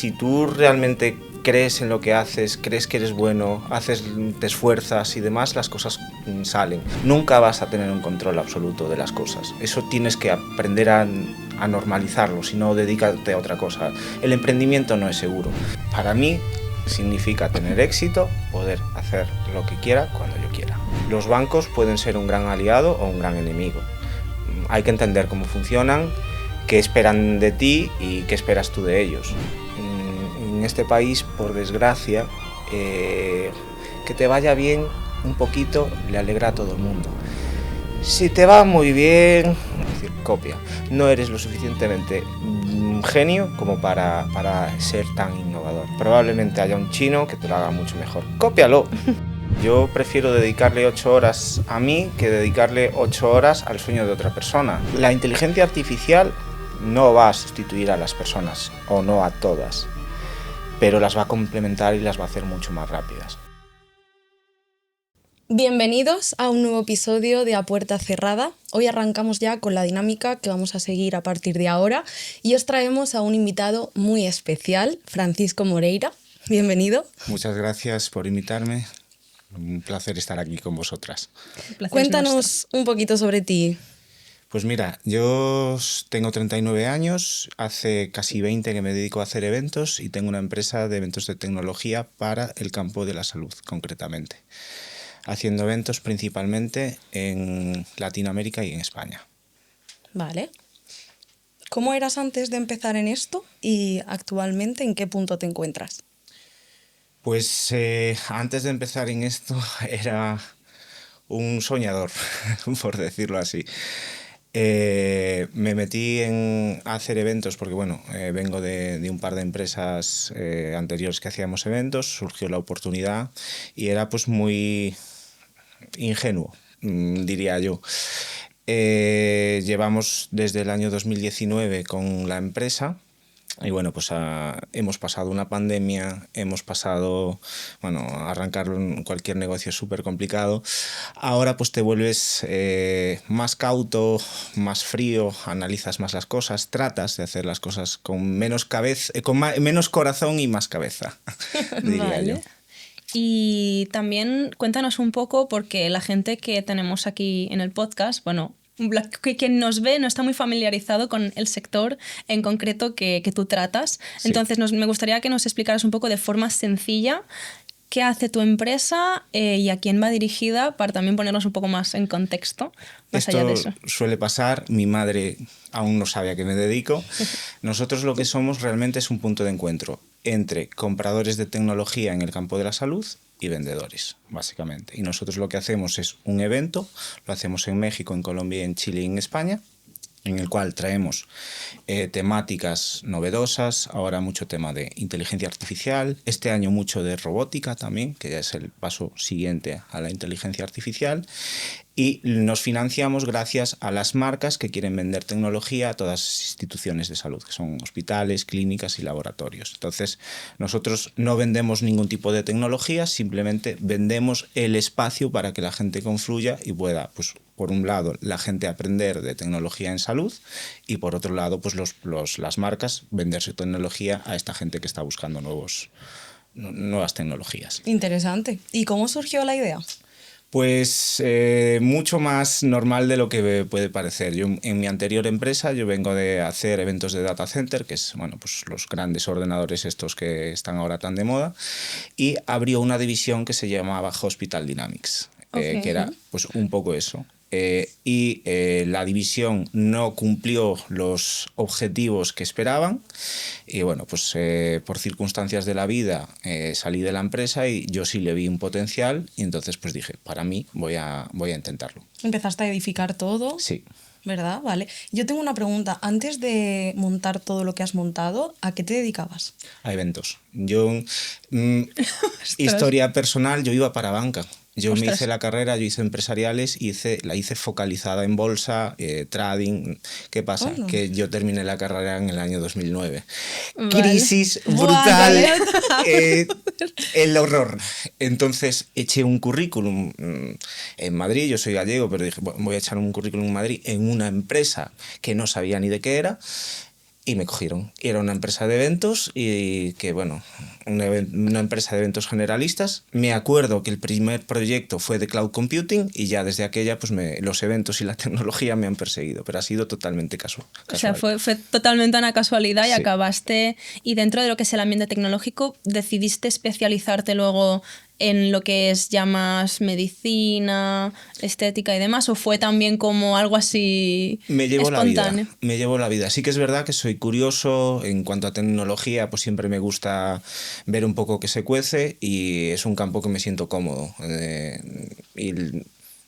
Si tú realmente crees en lo que haces, crees que eres bueno, te esfuerzas y demás, las cosas salen. Nunca vas a tener un control absoluto de las cosas. Eso tienes que aprender a normalizarlo, si no, dedícate a otra cosa. El emprendimiento no es seguro. Para mí significa tener éxito, poder hacer lo que quiera cuando yo quiera. Los bancos pueden ser un gran aliado o un gran enemigo. Hay que entender cómo funcionan, qué esperan de ti y qué esperas tú de ellos. En este país, por desgracia, que te vaya bien un poquito le alegra a todo el mundo. Si te va muy bien, es decir, copia. No eres lo suficientemente genio como para ser tan innovador. Probablemente haya un chino que te lo haga mucho mejor. Cópialo. Yo prefiero dedicarle 8 horas a mí que dedicarle 8 horas al sueño de otra persona. La inteligencia artificial no va a sustituir a las personas, o no a todas, pero las va a complementar y las va a hacer mucho más rápidas. Bienvenidos a un nuevo episodio de A Puerta Cerrada. Hoy arrancamos ya con la dinámica que vamos a seguir a partir de ahora y os traemos a un invitado muy especial, Francisco Moreira. Bienvenido. Muchas gracias por invitarme. Un placer estar aquí con vosotras. Cuéntanos un poquito sobre ti. Pues mira, yo tengo 39 años, hace casi 20 que me dedico a hacer eventos y tengo una empresa de eventos de tecnología para el campo de la salud, concretamente. Haciendo eventos principalmente en Latinoamérica y en España. Vale. ¿Cómo eras antes de empezar en esto y actualmente en qué punto te encuentras? Pues antes de empezar en esto era un soñador, por decirlo así. Me metí a hacer eventos porque, vengo de un par de empresas anteriores que hacíamos eventos, surgió la oportunidad y era pues muy ingenuo, diría yo. Llevamos desde el año 2019 con la empresa. Y pues hemos pasado una pandemia, hemos pasado, arrancar cualquier negocio es súper complicado. Ahora pues te vuelves más cauto, más frío, analizas más las cosas, tratas de hacer las cosas con menos cabeza, menos corazón y más cabeza, diría Vale. yo. Y también cuéntanos un poco, porque la gente que tenemos aquí en el podcast, que quien nos ve no está muy familiarizado con el sector en concreto que tú tratas. Sí. Entonces me gustaría que nos explicaras un poco de forma sencilla qué hace tu empresa y a quién va dirigida, para también ponernos un poco más en contexto, más allá de eso. Esto suele pasar, mi madre aún no sabe a qué me dedico. Nosotros lo que somos realmente es un punto de encuentro entre compradores de tecnología en el campo de la salud y vendedores, básicamente. Y nosotros lo que hacemos es un evento, lo hacemos en México, en Colombia, en Chile y en España, en el cual traemos temáticas novedosas, ahora mucho tema de inteligencia artificial, este año mucho de robótica también, que ya es el paso siguiente a la inteligencia artificial, y nos financiamos gracias a las marcas que quieren vender tecnología a todas las instituciones de salud, que son hospitales, clínicas y laboratorios. Entonces, nosotros no vendemos ningún tipo de tecnología, simplemente vendemos el espacio para que la gente confluya y pueda, pues, por un lado, la gente aprender de tecnología en salud y por otro lado, pues las marcas vender su tecnología a esta gente que está buscando nuevas tecnologías. Interesante. ¿Y cómo surgió la idea? Pues mucho más normal de lo que puede parecer. Yo en mi anterior empresa yo vengo de hacer eventos de data center, que es pues los grandes ordenadores estos que están ahora tan de moda, y abrió una división que se llamaba Hospital Dynamics, Okay. que era pues un poco eso. La división no cumplió los objetivos que esperaban y pues por circunstancias de la vida salí de la empresa y yo sí le vi un potencial y entonces pues dije, para mí voy a intentarlo. ¿Empezaste a edificar todo? Sí. ¿Verdad? Vale. Yo tengo una pregunta. Antes de montar todo lo que has montado, ¿a qué te dedicabas? A eventos. Yo, historia personal, yo iba para banca. Yo me hice la carrera, yo hice empresariales y la hice focalizada en bolsa, trading. ¿Qué pasa? Oh, no. Que yo terminé la carrera en el año 2009. Vale. Crisis brutal, el horror. Entonces eché un currículum en Madrid, yo soy gallego, pero dije, voy a echar un currículum en Madrid en una empresa que no sabía ni de qué era. Y me cogieron. Y era una empresa de eventos y que, bueno, una empresa de eventos generalistas. Me acuerdo que el primer proyecto fue de cloud computing y ya desde aquella pues los eventos y la tecnología me han perseguido, pero ha sido totalmente casual. O sea, fue totalmente una casualidad y Sí. acabaste, y dentro de lo que es el ambiente tecnológico, decidiste especializarte luego en lo que es ya más medicina, estética y demás, o fue también como algo así Me llevo espontáneo. la vida, me llevo la vida. Sí que es verdad que soy curioso en cuanto a tecnología, pues siempre me gusta ver un poco qué se cuece y es un campo que me siento cómodo.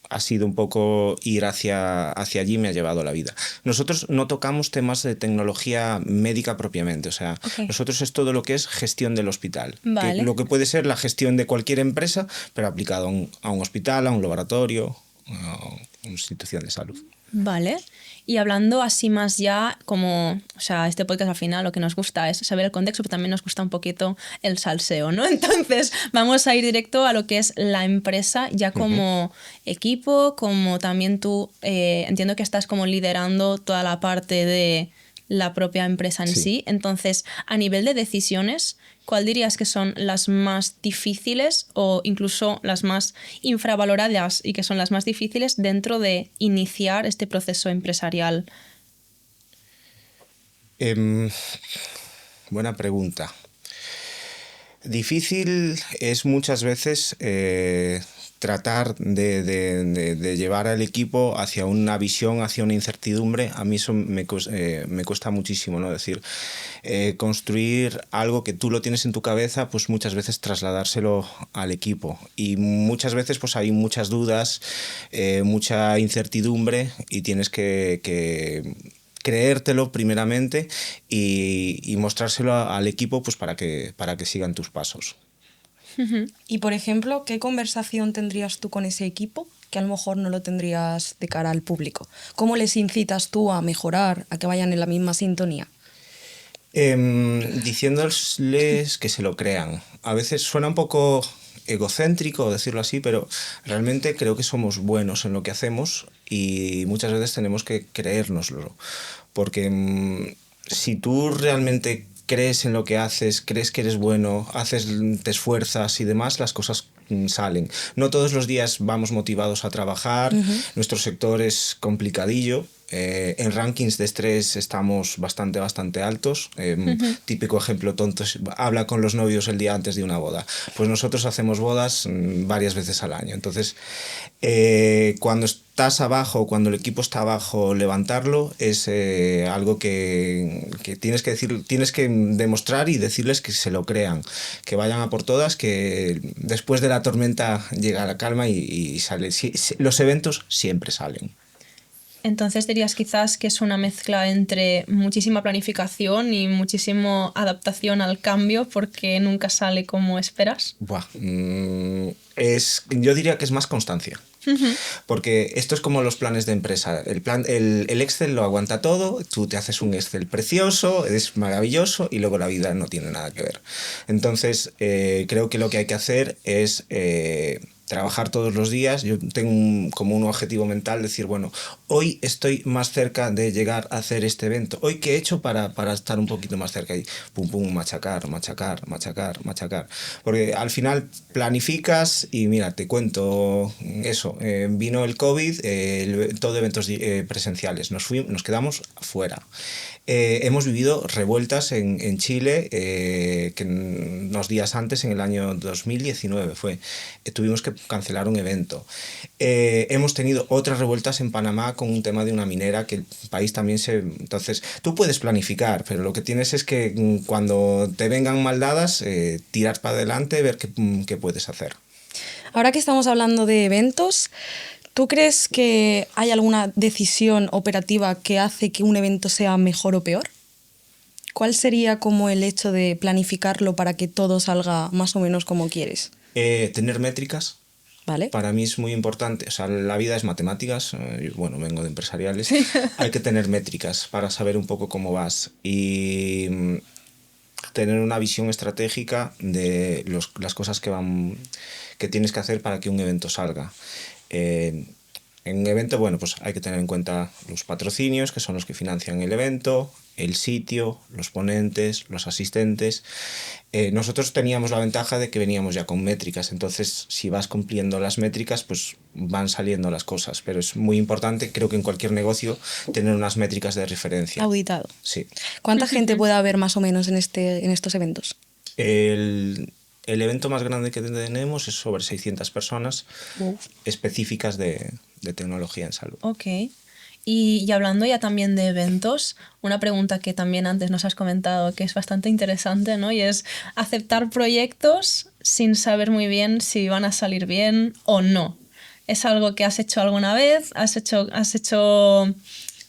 Ha sido un poco ir hacia allí me ha llevado la vida. Nosotros no tocamos temas de tecnología médica propiamente, o sea, Ok. nosotros es todo lo que es gestión del hospital, Vale. lo que puede ser la gestión de cualquier empresa, pero aplicado a un hospital, a un laboratorio, a una institución de salud. Vale. Y hablando así más ya, como, o sea, este podcast al final lo que nos gusta es saber el contexto, pero también nos gusta un poquito el salseo, ¿no? Entonces, vamos a ir directo a lo que es la empresa, ya como equipo, como también tú, entiendo que estás como liderando toda la parte de la propia empresa en Sí. sí. Entonces, a nivel de decisiones, ¿cuál dirías que son las más difíciles o incluso las más infravaloradas y que son las más difíciles dentro de iniciar este proceso empresarial? Buena pregunta. Difícil es muchas veces tratar de llevar al equipo hacia una visión, hacia una incertidumbre. A mí eso me cuesta muchísimo, ¿no? Decir, construir algo que tú lo tienes en tu cabeza, pues muchas veces trasladárselo al equipo. Y muchas veces pues hay muchas dudas, mucha incertidumbre y tienes que creértelo primeramente y mostrárselo al equipo pues para que sigan tus pasos. Y por ejemplo, ¿qué conversación tendrías tú con ese equipo que a lo mejor no lo tendrías de cara al público? ¿Cómo les incitas tú a mejorar, a que vayan en la misma sintonía? Diciéndoles que se lo crean. A veces suena un poco egocéntrico decirlo así, pero realmente creo que somos buenos en lo que hacemos y muchas veces tenemos que creérnoslo. Porque si tú realmente crees en lo que haces, crees que eres bueno, te esfuerzas y demás, las cosas salen. No todos los días vamos motivados a trabajar, nuestro sector es complicadillo. En rankings de estrés estamos bastante altos. Típico ejemplo tonto es, habla con los novios el día antes de una boda. Pues nosotros hacemos bodas varias veces al año. Entonces, cuando estás abajo, cuando el equipo está abajo, levantarlo es algo que tienes que decir, tienes que demostrar y decirles que se lo crean, que vayan a por todas, que después de la tormenta llega la calma y sale. Los eventos siempre salen. Entonces dirías quizás que es una mezcla entre muchísima planificación y muchísima adaptación al cambio porque nunca sale como esperas. Yo diría que es más constancia. Porque esto es como los planes de empresa. El Excel lo aguanta todo, tú te haces un Excel precioso, es maravilloso y luego la vida no tiene nada que ver. Entonces, creo que lo que hay que hacer es trabajar todos los días. Yo tengo como un objetivo mental decir, bueno, hoy estoy más cerca de llegar a hacer este evento. Hoy, ¿qué he hecho para estar un poquito más cerca? Y pum, pum, machacar. Porque al final planificas y mira, te cuento eso. Vino el COVID, todo eventos presenciales. Nos quedamos fuera. Hemos vivido revueltas en Chile, que unos días antes, en el año 2019 tuvimos que cancelar un evento. Hemos tenido otras revueltas en Panamá con un tema de una minera que el país también Entonces, tú puedes planificar, pero lo que tienes es que cuando te vengan mal dadas, tirar para adelante, ver qué puedes hacer. Ahora que estamos hablando de eventos, ¿tú crees que hay alguna decisión operativa que hace que un evento sea mejor o peor? ¿Cuál sería como el hecho de planificarlo para que todo salga más o menos como quieres? Tener métricas. ¿Vale? Para mí es muy importante, o sea, la vida es matemáticas, bueno, vengo de empresariales, hay que tener métricas para saber un poco cómo vas y tener una visión estratégica de las cosas que tienes que hacer para que un evento salga. en un evento, bueno, pues hay que tener en cuenta los patrocinios, que son los que financian el evento, el sitio, los ponentes, los asistentes. Nosotros teníamos la ventaja de que veníamos ya con métricas, entonces si vas cumpliendo las métricas, pues van saliendo las cosas, pero es muy importante, creo que en cualquier negocio, tener unas métricas de referencia. Auditado. Sí. ¿Cuánta gente puede haber más o menos en estos eventos? El evento más grande que tenemos es sobre 600 personas específicas de tecnología en salud. Ok. Y hablando ya también de eventos, una pregunta que también antes nos has comentado que es bastante interesante, ¿no? Y es aceptar proyectos sin saber muy bien si van a salir bien o no. ¿Es algo que has hecho alguna vez? ¿Has hecho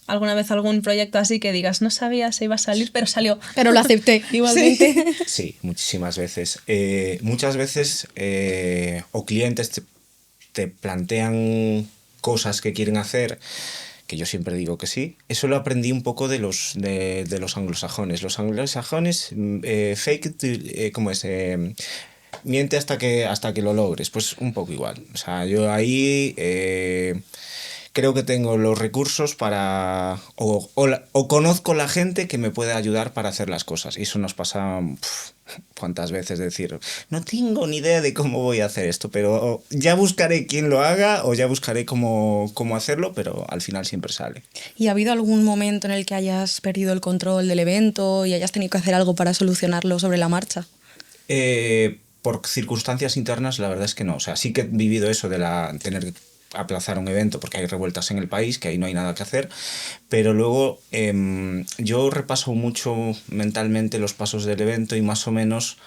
alguna vez algún proyecto así que digas, no sabía si iba a salir, pero salió? Pero lo acepté igualmente. Sí, muchísimas veces. Muchas veces o clientes te plantean cosas que quieren hacer, que yo siempre digo que sí. Eso lo aprendí un poco de los anglosajones. Los anglosajones, fake it, ¿cómo es? Miente hasta que lo logres. Pues un poco igual. O sea, yo ahí creo que tengo los recursos para... O conozco la gente que me puede ayudar para hacer las cosas. Y eso nos pasa... cuántas veces decir, no tengo ni idea de cómo voy a hacer esto, pero ya buscaré quién lo haga o ya buscaré cómo hacerlo, pero al final siempre sale. ¿Y ha habido algún momento en el que hayas perdido el control del evento y hayas tenido que hacer algo para solucionarlo sobre la marcha? Por circunstancias internas, la verdad es que no. O sea, sí que he vivido eso de tener que aplazar un evento porque hay revueltas en el país, que ahí no hay nada que hacer, pero luego yo repaso mucho mentalmente los pasos del evento y más o menos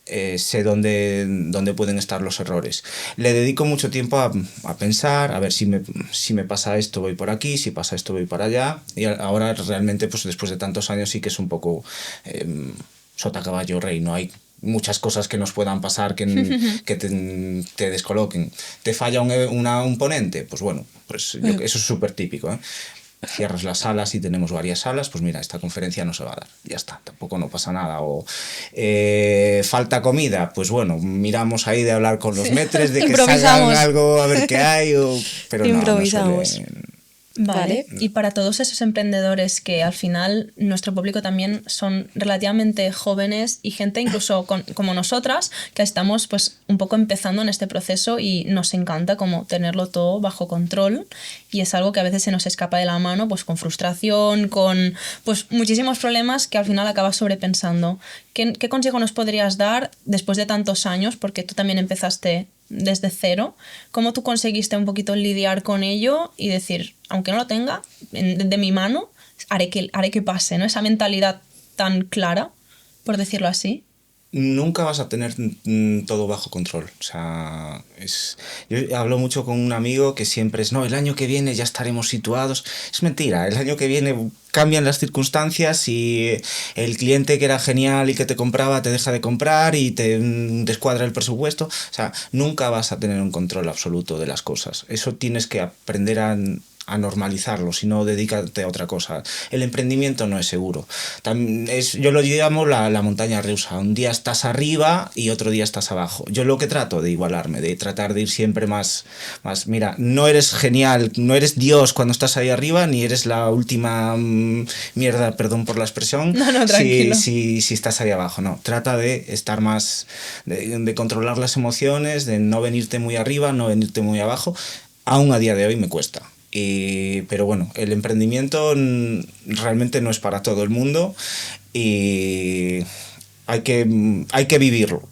sé dónde pueden estar los errores. Le dedico mucho tiempo a pensar, a ver si me pasa esto voy por aquí, si pasa esto voy para allá, y ahora realmente pues después de tantos años sí que es un poco sota caballo rey, no hay muchas cosas que nos puedan pasar que te descoloquen. ¿Te falla un ponente? Pues bueno, pues eso es súper típico, ¿eh? Cierras las salas y tenemos varias salas, pues mira, esta conferencia no se va a dar, ya está, tampoco no pasa nada. O falta comida, pues bueno, miramos ahí de hablar con los metres, de que salgan algo, a ver qué hay, pero improvisamos. Vale. Y para todos esos emprendedores que al final nuestro público también son relativamente jóvenes y gente incluso como nosotras que estamos pues un poco empezando en este proceso y nos encanta como tenerlo todo bajo control y es algo que a veces se nos escapa de la mano pues con frustración, con pues muchísimos problemas que al final acabas sobrepensando. ¿Qué consejo nos podrías dar después de tantos años? Porque tú también empezaste desde cero. ¿Cómo tú conseguiste un poquito lidiar con ello y decir, aunque no lo tenga de mi mano, haré que pase, ¿no? Esa mentalidad tan clara, por decirlo así. Nunca vas a tener todo bajo control. O sea, yo hablo mucho con un amigo que siempre es, no, el año que viene ya estaremos situados. Es mentira, el año que viene cambian las circunstancias y el cliente que era genial y que te compraba te deja de comprar y te descuadra el presupuesto. O sea, nunca vas a tener un control absoluto de las cosas. Eso tienes que aprender a normalizarlo, si no dedícate a otra cosa. El emprendimiento no es seguro. Yo lo llamo la montaña rusa. Un día estás arriba y otro día estás abajo. Yo lo que trato de igualarme, de tratar de ir siempre más. Mira, no eres genial, no eres Dios cuando estás ahí arriba, ni eres la última mierda, perdón por la expresión, no, tranquilo. Si estás ahí abajo. No, trata de estar más, de controlar las emociones, de no venirte muy arriba, no venirte muy abajo. Aún a día de hoy me cuesta. Pero bueno, el emprendimiento realmente no es para todo el mundo y hay que vivirlo.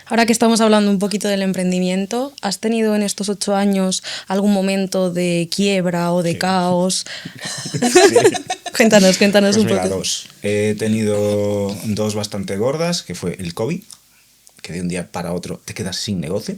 Ahora que estamos hablando un poquito del emprendimiento, ¿has tenido en estos 8 años algún momento de quiebra o de caos? Sí. Cuéntanos pues un poco. He tenido 2 bastante gordas, que fue el COVID, que de un día para otro te quedas sin negocio.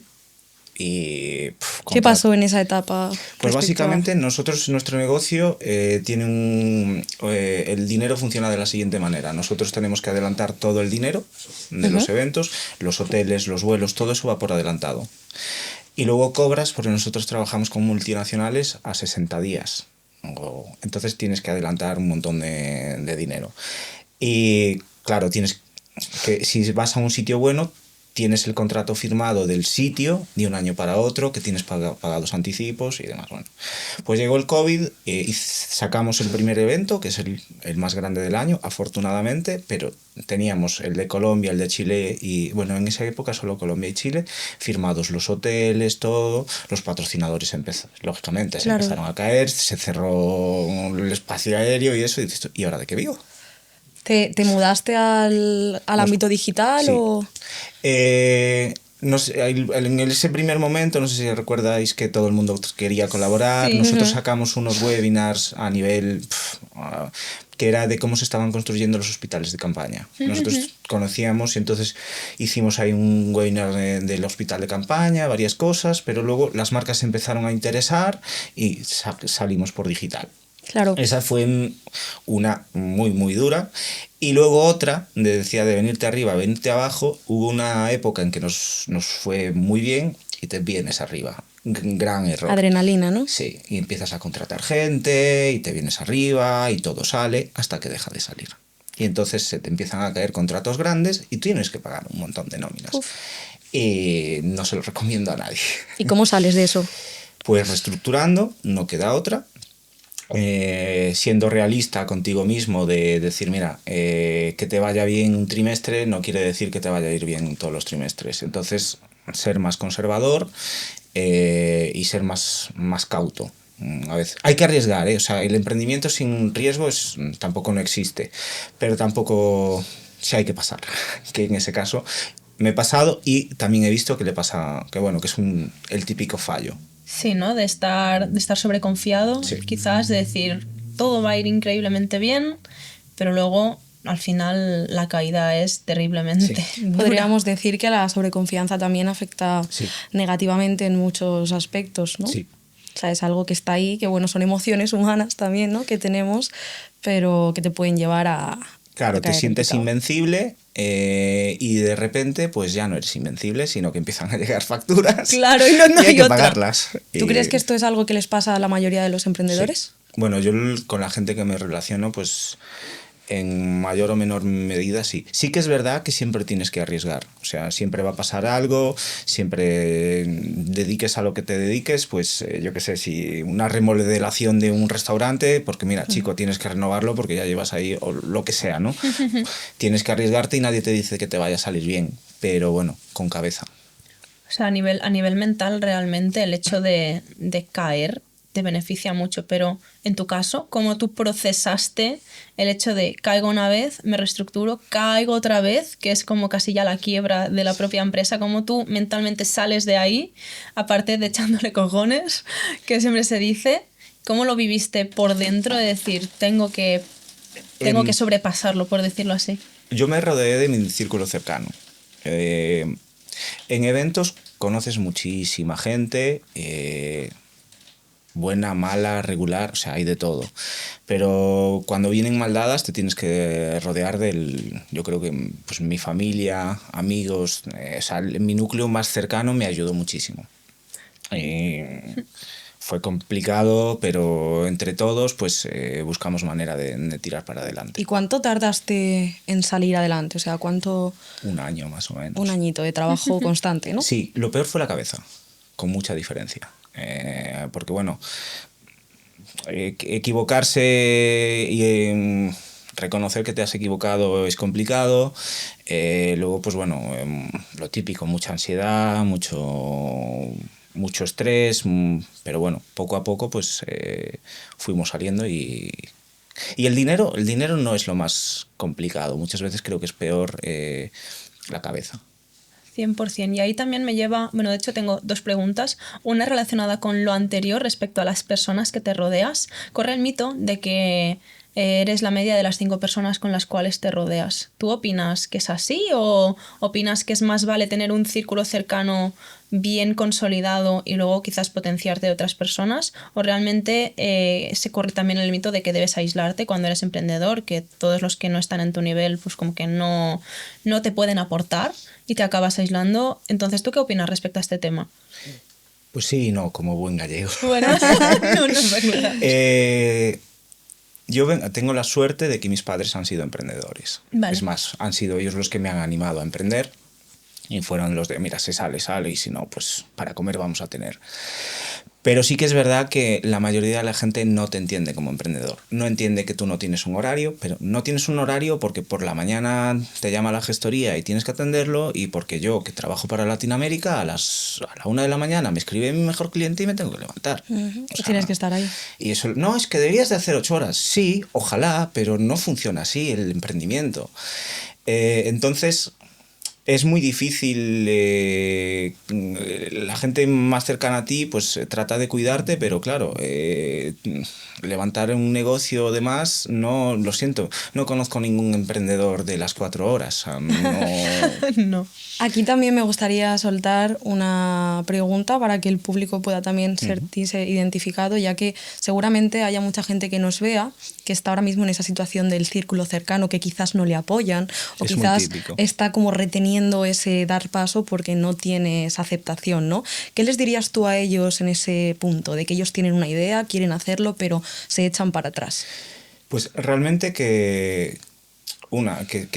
Y, ¿qué pasó en esa etapa? Pues básicamente nuestro negocio tiene el dinero funciona de la siguiente manera. Nosotros tenemos que adelantar todo el dinero de los eventos, los hoteles, los vuelos, todo eso va por adelantado. Y luego cobras, porque nosotros trabajamos con multinacionales a 60 días. Entonces tienes que adelantar un montón de dinero. Y claro, tienes que, si vas a un sitio bueno, tienes el contrato firmado del sitio de un año para otro, que tienes pagados anticipos y demás. Bueno, pues llegó el COVID y sacamos el primer evento, que es el más grande del año, afortunadamente, pero teníamos el de Colombia, el de Chile y, bueno, en esa época solo Colombia y Chile, firmados los hoteles, todo, los patrocinadores lógicamente se empezaron a caer, se cerró el espacio aéreo y eso, y dices, ¿y ahora de qué vivo? ¿Te mudaste al ámbito digital sí. o...? No sé, en ese primer momento, no sé si recordáis que todo el mundo quería colaborar. Sí. Nosotros sacamos unos webinars a nivel que era de cómo se estaban construyendo los hospitales de campaña. Nosotros conocíamos y entonces hicimos ahí un webinar del hospital de campaña, varias cosas, pero luego las marcas se empezaron a interesar y salimos por digital. Claro. Esa fue una muy, muy dura. Y luego otra, decía de venirte arriba, venirte abajo. Hubo una época en que nos fue muy bien y te vienes arriba. Gran error. Adrenalina, ¿no? Sí, y empiezas a contratar gente y te vienes arriba y todo sale hasta que deja de salir. Y entonces se te empiezan a caer contratos grandes y tienes que pagar un montón de nóminas. Uf. Y no se lo recomiendo a nadie. ¿Y cómo sales de eso? Pues reestructurando, no queda otra. Siendo realista contigo mismo de decir, mira, que te vaya bien un trimestre no quiere decir que te vaya a ir bien todos los trimestres. Entonces, ser más conservador y ser más cauto. A veces hay que arriesgar, o sea, el emprendimiento sin riesgo tampoco no existe, pero tampoco sí hay que pasar, que en ese caso me he pasado y también he visto que le pasa, que bueno, que es el típico fallo. Sí, ¿no? De estar sobreconfiado, sí. Quizás de decir, todo va a ir increíblemente bien, pero luego al final la caída es terriblemente dura. Podríamos decir que la sobreconfianza también afecta negativamente en muchos aspectos, ¿no? Sí. O sea, es algo que está ahí, que bueno, son emociones humanas también, ¿no? Que tenemos, pero que te pueden llevar a... Claro, te sientes picado. invencible y de repente pues ya no eres invencible, sino que empiezan a llegar facturas. Claro, y no y hay que otra. pagarlas. ¿Tú crees que esto es algo que les pasa a la mayoría de los emprendedores? Sí. Bueno, yo con la gente que me relaciono, pues en mayor o menor medida sí. Sí que es verdad que siempre tienes que arriesgar. O sea, siempre va a pasar algo, siempre dediques a lo que te dediques, pues yo qué sé, si una remodelación de un restaurante, porque mira, chico, tienes que renovarlo porque ya llevas ahí, o lo que sea, ¿no? Tienes que arriesgarte y nadie te dice que te vaya a salir bien, pero bueno, con cabeza. O sea, a nivel mental realmente el hecho de caer te beneficia mucho, pero en tu caso, ¿cómo tú procesaste el hecho de caigo una vez, me reestructuro, caigo otra vez, que es como casi ya la quiebra de la propia empresa? ¿Cómo tú mentalmente sales de ahí, aparte de echándole cojones, que siempre se dice? ¿Cómo lo viviste por dentro de decir, tengo que sobrepasarlo, por decirlo así? Yo me rodeé de mi círculo cercano. En eventos conoces muchísima gente, buena, mala, regular, o sea, hay de todo. Pero cuando vienen mal dadas te tienes que rodear yo creo que pues, mi familia, amigos, o sea, mi núcleo más cercano me ayudó muchísimo. Fue complicado, pero entre todos pues buscamos manera de tirar para adelante. ¿Y cuánto tardaste en salir adelante? O sea, ¿cuánto? Un año más o menos. Un añito de trabajo constante, ¿no? Sí, lo peor fue la cabeza, con mucha diferencia. Porque bueno, equivocarse y reconocer que te has equivocado es complicado. Luego, pues bueno, lo típico, mucha ansiedad, mucho estrés, pero bueno, poco a poco pues fuimos saliendo y el dinero no es lo más complicado. Muchas veces creo que es peor la cabeza. 100%. Y ahí también me lleva, bueno, de hecho tengo dos preguntas. Una relacionada con lo anterior respecto a las personas que te rodeas. Corre el mito de que eres la media de las 5 personas con las cuales te rodeas. ¿Tú opinas que es así o opinas que es más vale tener un círculo cercano bien consolidado y luego quizás potenciarte de otras personas? ¿O realmente se corre también el mito de que debes aislarte cuando eres emprendedor, que todos los que no están en tu nivel pues como que no te pueden aportar y te acabas aislando? Entonces, ¿tú qué opinas respecto a este tema? Pues sí, no, como buen gallego. Bueno, no es verdad. Yo tengo la suerte de que mis padres han sido emprendedores. Vale. Es más, han sido ellos los que me han animado a emprender. Y fueron los de, mira, se sale, sale, y si no, pues para comer vamos a tener. Pero sí que es verdad que la mayoría de la gente no te entiende como emprendedor. No entiende que tú no tienes un horario, pero no tienes un horario porque por la mañana te llama la gestoría y tienes que atenderlo, y porque yo, que trabajo para Latinoamérica, a la 1 de la mañana me escribe mi mejor cliente y me tengo que levantar. O sea, Tienes que estar ahí. y eso, no, es que deberías de hacer 8 horas. Sí, ojalá, pero no funciona así el emprendimiento. Entonces, es muy difícil, la gente más cercana a ti pues trata de cuidarte, pero claro, levantar un negocio de más, no, lo siento, no conozco ningún emprendedor de las 4 horas. O sea, no. No. Aquí también me gustaría soltar una pregunta para que el público pueda también sentirse identificado, ya que seguramente haya mucha gente que nos vea que está ahora mismo en esa situación del círculo cercano, que quizás no le apoyan o Es muy quizás típico. está como reteniendo ese dar paso porque no tiene esa aceptación, ¿no? ¿Qué les dirías tú a ellos en ese punto, de que ellos tienen una idea, quieren hacerlo, pero se echan para atrás? Pues realmente que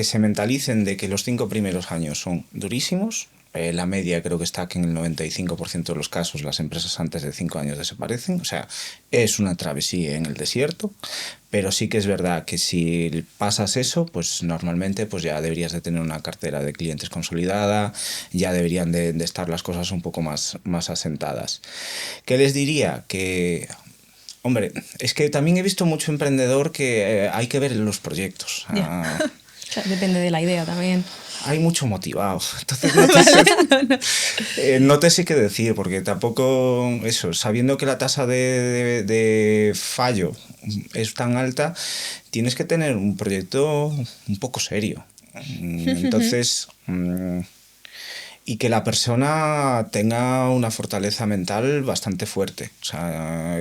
se mentalicen de que los 5 primeros años son durísimos. La media creo que está que en el 95% de los casos las empresas antes de 5 años desaparecen. O sea, es una travesía en el desierto, pero sí que es verdad que si pasas eso, pues normalmente pues ya deberías de tener una cartera de clientes consolidada, ya deberían de estar las cosas un poco más asentadas. ¿Qué les diría? Que... Hombre, es que también he visto mucho emprendedor que hay que ver los proyectos. Ya. Claro, depende de la idea también. Hay mucho motivado. Entonces no te sé qué decir, porque tampoco eso, sabiendo que la tasa de fallo es tan alta, tienes que tener un proyecto un poco serio. Entonces... y que la persona tenga una fortaleza mental bastante fuerte. O sea,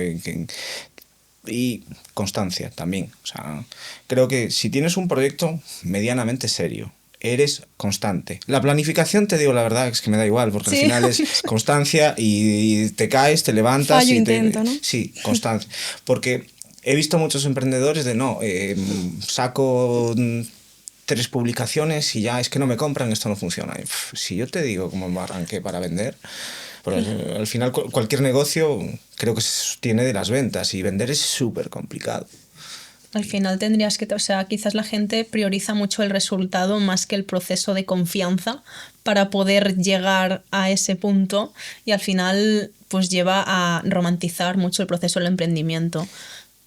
y constancia también. O sea, creo que si tienes un proyecto medianamente serio, eres constante. La planificación, te digo la verdad, es que me da igual, porque Sí. al final es constancia y te caes, te levantas. Fallo, y intento, ¿no? Sí, constancia. Porque he visto muchos emprendedores de no, saco 3 publicaciones y ya es que no me compran, esto no funciona. Y, si yo te digo cómo me arranqué para vender, pues, al final cualquier negocio creo que se sostiene de las ventas, y vender es súper complicado. Al final tendrías que, o sea, quizás la gente prioriza mucho el resultado más que el proceso de confianza para poder llegar a ese punto, y al final pues lleva a romantizar mucho el proceso del emprendimiento.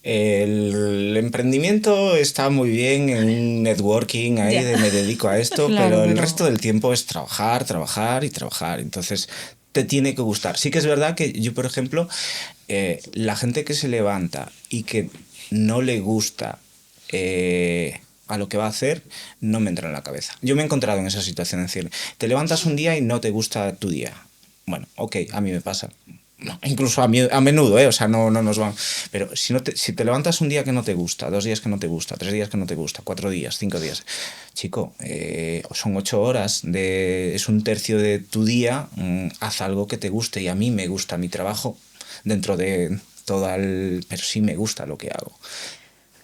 El emprendimiento está muy bien en un networking ahí Ya. de me dedico a esto, Claro, pero el pero- resto del tiempo es trabajar, trabajar y trabajar. Entonces te tiene que gustar. Sí que es verdad que yo, por ejemplo, la gente que se levanta y que no le gusta a lo que va a hacer, no me entra en la cabeza. Yo me he encontrado en esa situación, es decir, te levantas un día y no te gusta tu día. Bueno, ok, a mí me pasa. No, incluso a menudo, o sea, no nos van. Pero si te levantas un día que no te gusta, 2 días que no te gusta, 3 días que no te gusta, 4 días, 5 días, chico, son 8 horas, es un tercio de tu día, haz algo que te guste. Y a mí me gusta mi trabajo dentro de todo pero sí me gusta lo que hago.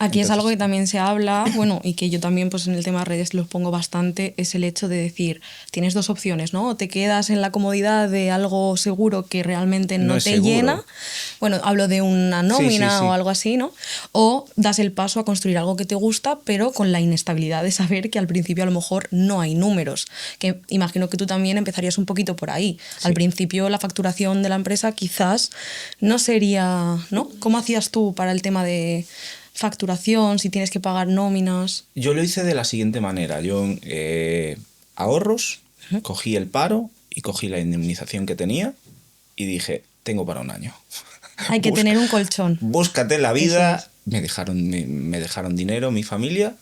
Aquí es algo que Entonces, también se habla, bueno, y que yo también pues en el tema de redes lo pongo bastante, es el hecho de decir, tienes 2 opciones, ¿no? O te quedas en la comodidad de algo seguro que realmente no No es te seguro. llena, bueno, hablo de una nómina sí. o algo así, ¿no? O das el paso a construir algo que te gusta, pero con la inestabilidad de saber que al principio a lo mejor no hay números, que imagino que tú también empezarías un poquito por ahí. Al principio la facturación de la empresa quizás no sería, ¿no? ¿Cómo hacías tú para el tema de facturación, si tienes que pagar nóminas? Yo lo hice de la siguiente manera. Yo ahorros, cogí el paro y cogí la indemnización que tenía y dije, tengo para un año. Hay que tener un colchón. Búscate la vida. Eso Me dejaron dinero, mi familia,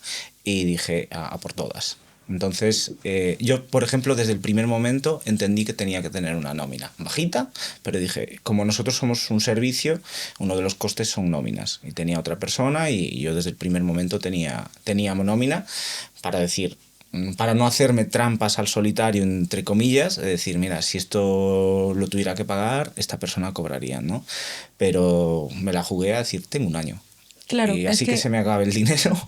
y dije, a por todas. Entonces, yo, por ejemplo, desde el primer momento entendí que tenía que tener una nómina bajita, pero dije, como nosotros somos un servicio, uno de los costes son nóminas. Y tenía otra persona y yo desde el primer momento tenía nómina para decir, para no hacerme trampas al solitario, entre comillas, es decir, mira, si esto lo tuviera que pagar, esta persona cobraría, ¿no? Pero me la jugué a decir, tengo un año. Claro, Y es así que se me acabe el dinero.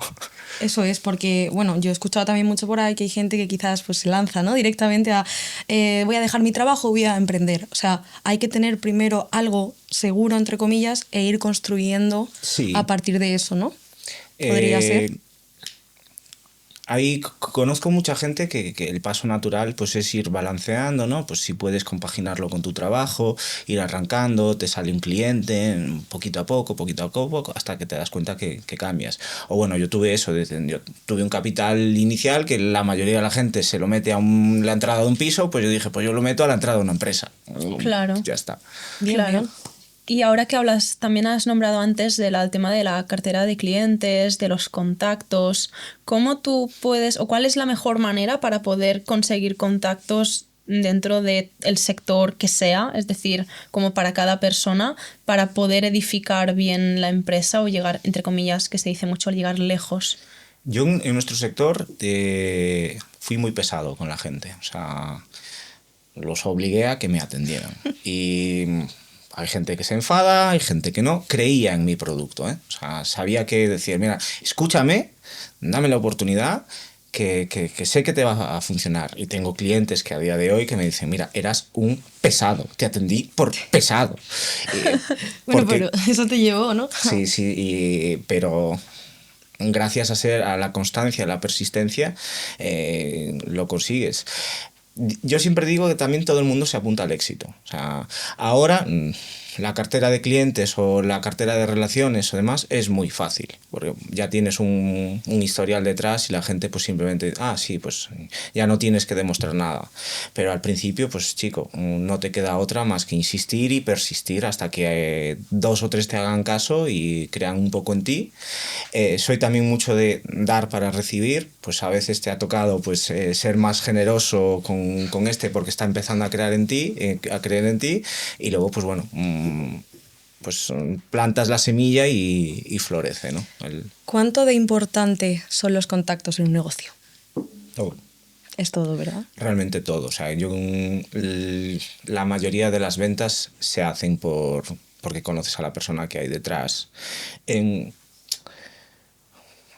Eso es, porque, bueno, yo he escuchado también mucho por ahí que hay gente que quizás pues, se lanza, ¿no? Directamente a voy a dejar mi trabajo, voy a emprender. O sea, hay que tener primero algo seguro, entre comillas, e ir construyendo Sí. a partir de eso, ¿no? Podría ser. Ahí conozco mucha gente que el paso natural pues es ir balanceando, ¿no? Pues si puedes compaginarlo con tu trabajo, ir arrancando, te sale un cliente, poquito a poco, hasta que te das cuenta que cambias. O bueno, yo tuve eso, yo tuve un capital inicial que la mayoría de la gente se lo mete a la entrada de un piso, pues yo dije, pues yo lo meto a la entrada de una empresa. Claro. Ya está. Bien, Claro. bien. Y ahora que hablas, también has nombrado antes del tema de la cartera de clientes, de los contactos. ¿Cómo tú puedes, o cuál es la mejor manera para poder conseguir contactos dentro del sector que sea, es decir, como para cada persona, para poder edificar bien la empresa o llegar, entre comillas, que se dice mucho, llegar lejos? Yo en nuestro sector fui muy pesado con la gente, o sea, los obligué a que me atendieran. Y hay gente que se enfada, hay gente que no. Creía en mi producto, ¿eh? O sea, sabía que decir, mira, escúchame, dame la oportunidad, que sé que te va a funcionar. Y tengo clientes que a día de hoy que me dicen, mira, eras un pesado, te atendí por pesado. Bueno, Porque- pero eso te llevó, ¿no? Sí, sí, pero gracias a la constancia, a la persistencia, lo consigues. Yo siempre digo que también todo el mundo se apunta al éxito. O sea, ahora la cartera de clientes o la cartera de relaciones o demás es muy fácil, porque ya tienes un historial detrás y la gente pues simplemente, sí, pues ya no tienes que demostrar nada. Pero al principio, pues chico, no te queda otra más que insistir y persistir hasta que 2 o 3 te hagan caso y crean un poco en ti. Soy también mucho de dar para recibir, pues a veces te ha tocado pues ser más generoso con este porque está empezando a creer en ti, y luego pues bueno, pues plantas la semilla y florece, ¿no? ¿Cuánto de importante son los contactos en un negocio? Todo. Es todo, ¿verdad? Realmente todo. O sea, la mayoría de las ventas se hacen porque conoces a la persona que hay detrás.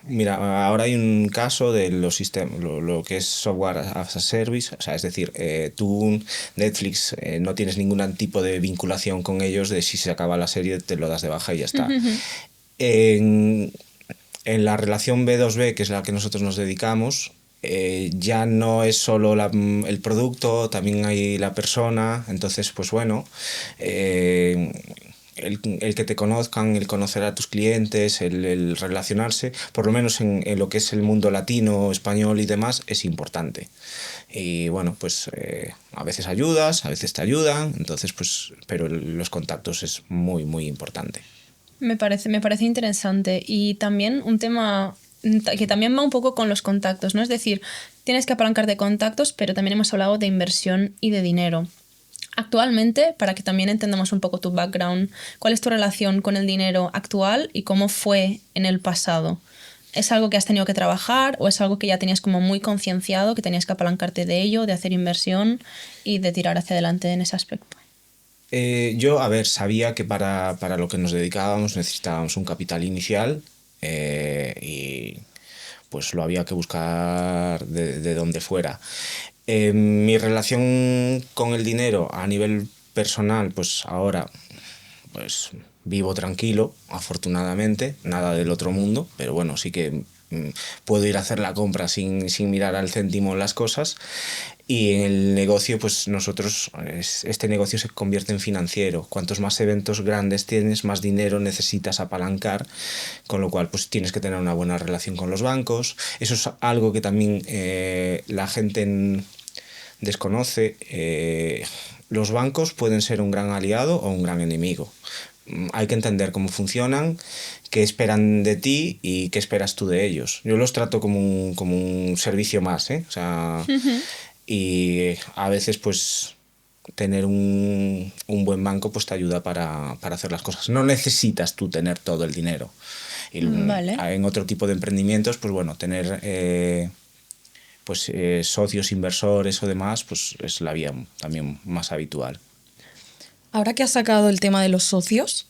Mira, ahora hay un caso de los sistemas, lo que es software as a service, o sea, es decir, tú, Netflix, no tienes ningún tipo de vinculación con ellos de si se acaba la serie te lo das de baja y ya está. En la relación B2B, que es la que nosotros nos dedicamos, ya no es solo el producto, también hay la persona, entonces pues bueno, el que te conozcan, el conocer a tus clientes, el relacionarse, por lo menos en lo que es el mundo latino, español y demás, es importante. Y bueno, pues a veces ayudas, a veces te ayudan, entonces pues, pero los contactos es muy, muy importante. Me parece interesante y también un tema que también va un poco con los contactos, ¿no? Es decir, tienes que apalancar de contactos, pero también hemos hablado de inversión y de dinero. Actualmente, para que también entendamos un poco tu background, ¿cuál es tu relación con el dinero actual y cómo fue en el pasado? ¿Es algo que has tenido que trabajar o es algo que ya tenías como muy concienciado, que tenías que apalancarte de ello, de hacer inversión y de tirar hacia adelante en ese aspecto? Yo, a ver, sabía que para lo que nos dedicábamos necesitábamos un capital inicial y pues lo había que buscar de donde fuera. Mi relación con el dinero a nivel personal, pues ahora pues vivo tranquilo, afortunadamente, nada del otro mundo, pero bueno, sí que puedo ir a hacer la compra sin mirar al céntimo las cosas. Y en el negocio, pues nosotros, este negocio se convierte en financiero. Cuantos más eventos grandes tienes, más dinero necesitas apalancar, con lo cual pues tienes que tener una buena relación con los bancos. Eso es algo que también la gente desconoce. Los bancos pueden ser un gran aliado o un gran enemigo. Hay que entender cómo funcionan, qué esperan de ti y qué esperas tú de ellos. Yo los trato como un servicio más, ¿eh? O sea, y a veces pues tener un buen banco pues te ayuda para hacer las cosas. No necesitas tú tener todo el dinero. Y Vale. en otro tipo de emprendimientos, pues bueno, tener socios, inversores o demás, pues es la vía también más habitual. Ahora que has sacado el tema de los socios,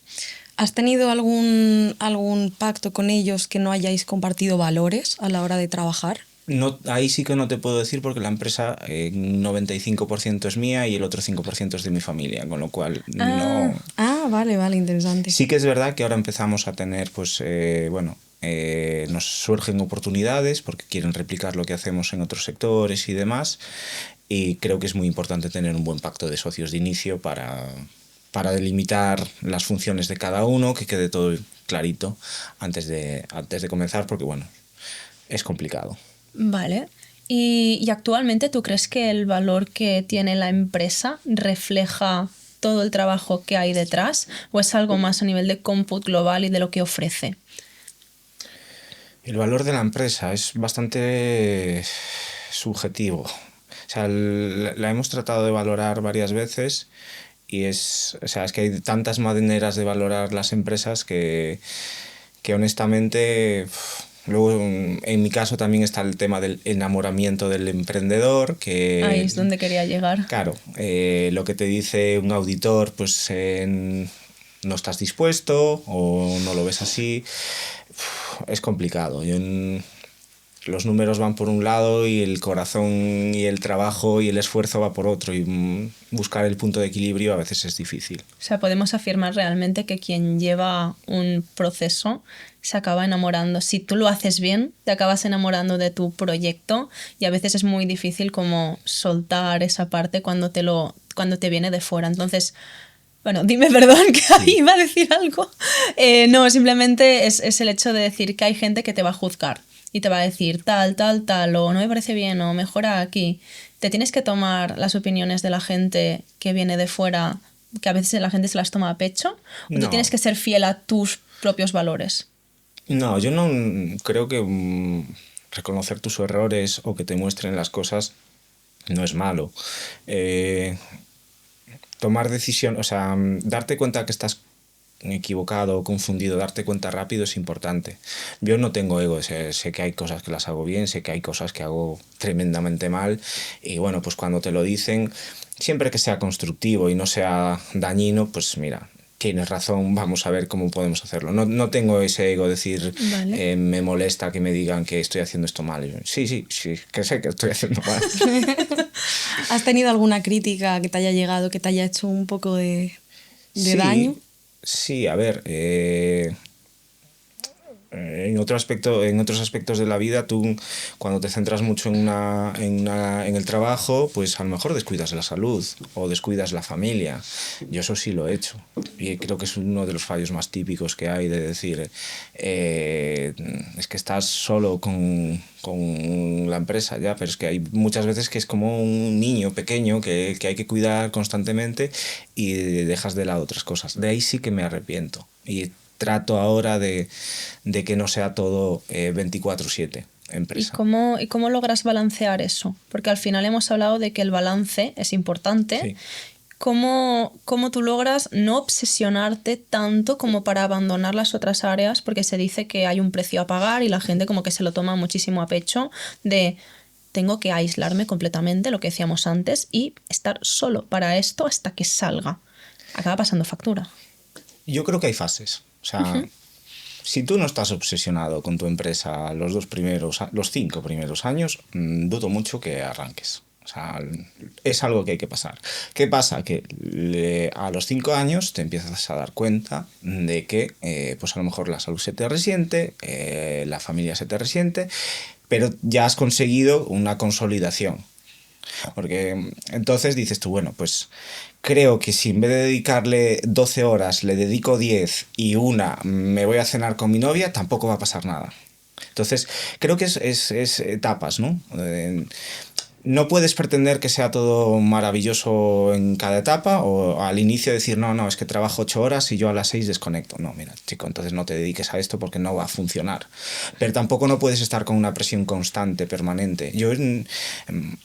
¿Has tenido algún pacto con ellos que no hayáis compartido valores a la hora de trabajar? No, ahí sí que no te puedo decir porque la empresa 95% es mía y el otro 5% es de mi familia, con lo cual no... Vale, interesante. Sí que es verdad que ahora empezamos a tener, pues, nos surgen oportunidades porque quieren replicar lo que hacemos en otros sectores y demás, y creo que es muy importante tener un buen pacto de socios de inicio para delimitar las funciones de cada uno, que quede todo clarito antes de comenzar, porque bueno, es complicado. Vale. ¿Y actualmente tú crees que el valor que tiene la empresa refleja todo el trabajo que hay detrás o es algo más a nivel de cómputo global y de lo que ofrece? El valor de la empresa es bastante subjetivo. O sea, la hemos tratado de valorar varias veces y es que hay tantas maneras de valorar las empresas que honestamente... Luego, en mi caso, también está el tema del enamoramiento del emprendedor, que... Ahí es donde quería llegar. Claro, lo que te dice un auditor, pues no estás dispuesto o no lo ves así. Es complicado. Los números van por un lado y el corazón y el trabajo y el esfuerzo va por otro, y buscar el punto de equilibrio a veces es difícil. O sea, podemos afirmar realmente que quien lleva un proceso se acaba enamorando. Si tú lo haces bien, te acabas enamorando de tu proyecto y a veces es muy difícil como soltar esa parte cuando te viene de fuera. Entonces, bueno, dime perdón, que ahí iba a decir algo. No, simplemente es el hecho de decir que hay gente que te va a juzgar y te va a decir tal, o no me parece bien, o mejora aquí. Te tienes que tomar las opiniones de la gente que viene de fuera, que a veces la gente se las toma a pecho, o tú tienes que ser fiel a tus propios valores. No, yo no creo que reconocer tus errores o que te muestren las cosas no es malo. Tomar decisión, o sea, darte cuenta que estás equivocado o confundido, darte cuenta rápido es importante. Yo no tengo ego, sé que hay cosas que las hago bien, sé que hay cosas que hago tremendamente mal, y bueno, pues cuando te lo dicen, siempre que sea constructivo y no sea dañino, pues mira, tienes razón, vamos a ver cómo podemos hacerlo. No tengo ese ego de decir, vale. Me molesta que me digan que estoy haciendo esto mal. Sí, que sé que estoy haciendo mal. ¿Has tenido alguna crítica que te haya llegado, que te haya hecho un poco de daño? Sí, a ver, en otros aspectos de la vida, tú cuando te centras mucho en el trabajo, pues a lo mejor descuidas la salud o descuidas la familia. Yo eso sí lo he hecho y creo que es uno de los fallos más típicos que hay, de decir, es que estás solo con la empresa ya, pero es que hay muchas veces que es como un niño pequeño que hay que cuidar constantemente y dejas de lado otras cosas. De ahí sí que me arrepiento y trato ahora de que no sea todo 24/7 empresa. ¿Y cómo logras balancear eso? Porque al final hemos hablado de que el balance es importante. Sí. ¿Cómo tú logras no obsesionarte tanto como para abandonar las otras áreas? Porque se dice que hay un precio a pagar y la gente como que se lo toma muchísimo a pecho de tengo que aislarme completamente, lo que decíamos antes, y estar solo para esto hasta que salga. Acaba pasando factura. Yo creo que hay fases. O sea, si tú no estás obsesionado con tu empresa los 5 primeros años, dudo mucho que arranques. O sea, es algo que hay que pasar. ¿Qué pasa? Que a los 5 años te empiezas a dar cuenta de que pues a lo mejor la salud se te resiente, la familia se te resiente, pero ya has conseguido una consolidación. Porque entonces dices tú, bueno, pues creo que si en vez de dedicarle 12 horas le dedico 10 y una me voy a cenar con mi novia, tampoco va a pasar nada. Entonces creo que es etapas, ¿no? No puedes pretender que sea todo maravilloso en cada etapa, o al inicio decir, no, es que trabajo 8 horas y yo a las 6 desconecto. No, mira, chico, entonces no te dediques a esto porque no va a funcionar. Pero tampoco no puedes estar con una presión constante, permanente. Yo,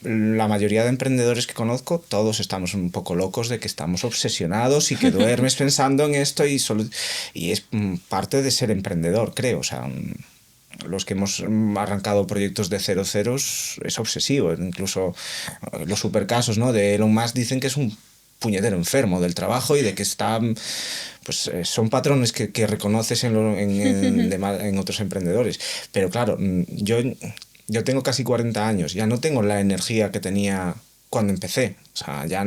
la mayoría de emprendedores que conozco, todos estamos un poco locos de que estamos obsesionados y que duermes pensando en esto y es parte de ser emprendedor, creo, o sea... Los que hemos arrancado proyectos de 0 es obsesivo. Incluso los supercasos, ¿no?, de Elon Musk dicen que es un puñetero enfermo del trabajo y de que está... Pues son patrones que reconoces en otros emprendedores. Pero claro, yo tengo casi 40 años, ya no tengo la energía que tenía cuando empecé. O sea, ya,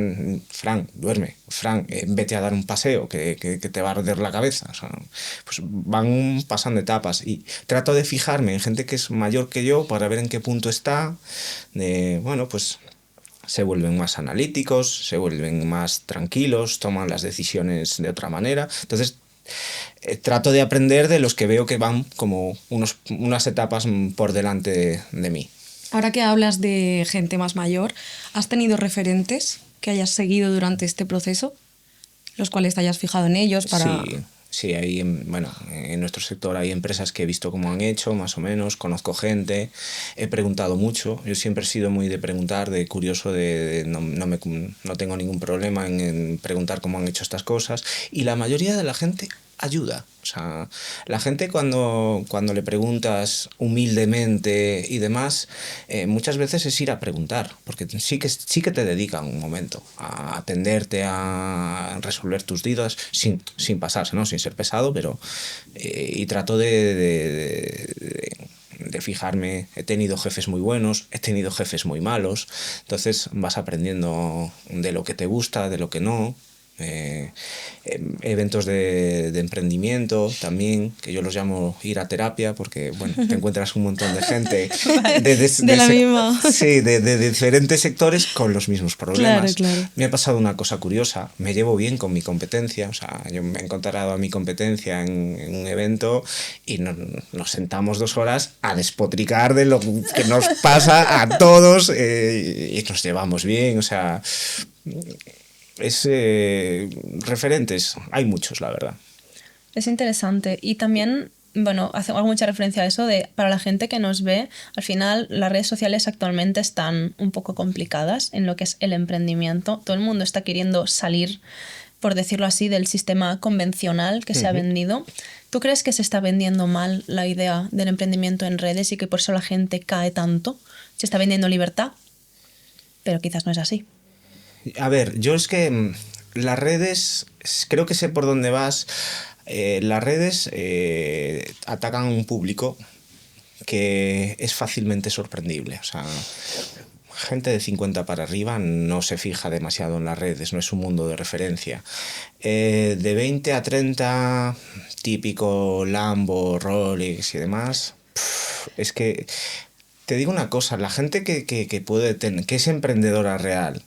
Fran, duerme, Fran, vete a dar un paseo, que te va a arder la cabeza. O sea, pues van pasando etapas y trato de fijarme en gente que es mayor que yo para ver en qué punto está. Bueno, pues se vuelven más analíticos, se vuelven más tranquilos, toman las decisiones de otra manera. Entonces, trato de aprender de los que veo que van como unas etapas por delante de mí. Ahora que hablas de gente más mayor, ¿has tenido referentes que hayas seguido durante este proceso? Los cuales te hayas fijado en ellos para... Sí, en nuestro sector hay empresas que he visto cómo han hecho, más o menos, conozco gente, he preguntado mucho, yo siempre he sido muy de preguntar, de curioso, no tengo ningún problema en preguntar cómo han hecho estas cosas, y la mayoría de la gente ayuda. O sea, la gente cuando le preguntas humildemente y demás, muchas veces es ir a preguntar, porque sí que te dedican un momento a atenderte, a resolver tus dudas, sin pasarse, ¿no? Sin ser pesado, pero... y trato de fijarme. He tenido jefes muy buenos, he tenido jefes muy malos, entonces vas aprendiendo de lo que te gusta, de lo que no. Eventos de emprendimiento también, que yo los llamo ir a terapia, porque bueno, te encuentras un montón de gente de la misma. Sí, de diferentes sectores con los mismos problemas. Claro. Me ha pasado una cosa curiosa, me llevo bien con mi competencia, o sea, yo me he encontrado a mi competencia en un evento y nos sentamos 2 horas a despotricar de lo que nos pasa a todos, y nos llevamos bien, o sea... referentes, hay muchos, la verdad. Es interesante. Y también, bueno, hago mucha referencia a eso de, para la gente que nos ve, al final las redes sociales actualmente están un poco complicadas en lo que es el emprendimiento. Todo el mundo está queriendo salir, por decirlo así, del sistema convencional que se ha vendido. ¿Tú crees que se está vendiendo mal la idea del emprendimiento en redes y que por eso la gente cae tanto? Se está vendiendo libertad, pero quizás no es así. A ver, yo es que las redes, creo que sé por dónde vas. Las redes atacan a un público que es fácilmente sorprendible. O sea, gente de 50 para arriba no se fija demasiado en las redes, no es un mundo de referencia. De 20 a 30, típico Lambo, Rolex y demás, es que te digo una cosa, la gente que puede tener, que es emprendedora real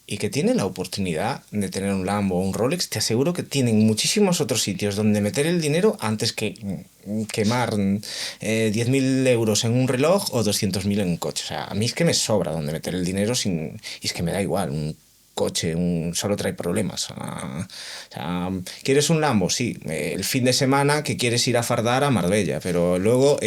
y que tiene la oportunidad de tener un Lambo o un Rolex, te aseguro que tienen muchísimos otros sitios donde meter el dinero antes que quemar 10.000 euros en un reloj o 200.000 en un coche. O sea, a mí es que me sobra donde meter el dinero y es que me da igual. Un coche solo trae problemas. O sea, ¿quieres un Lambo? Sí, el fin de semana que quieres ir a fardar a Marbella, pero luego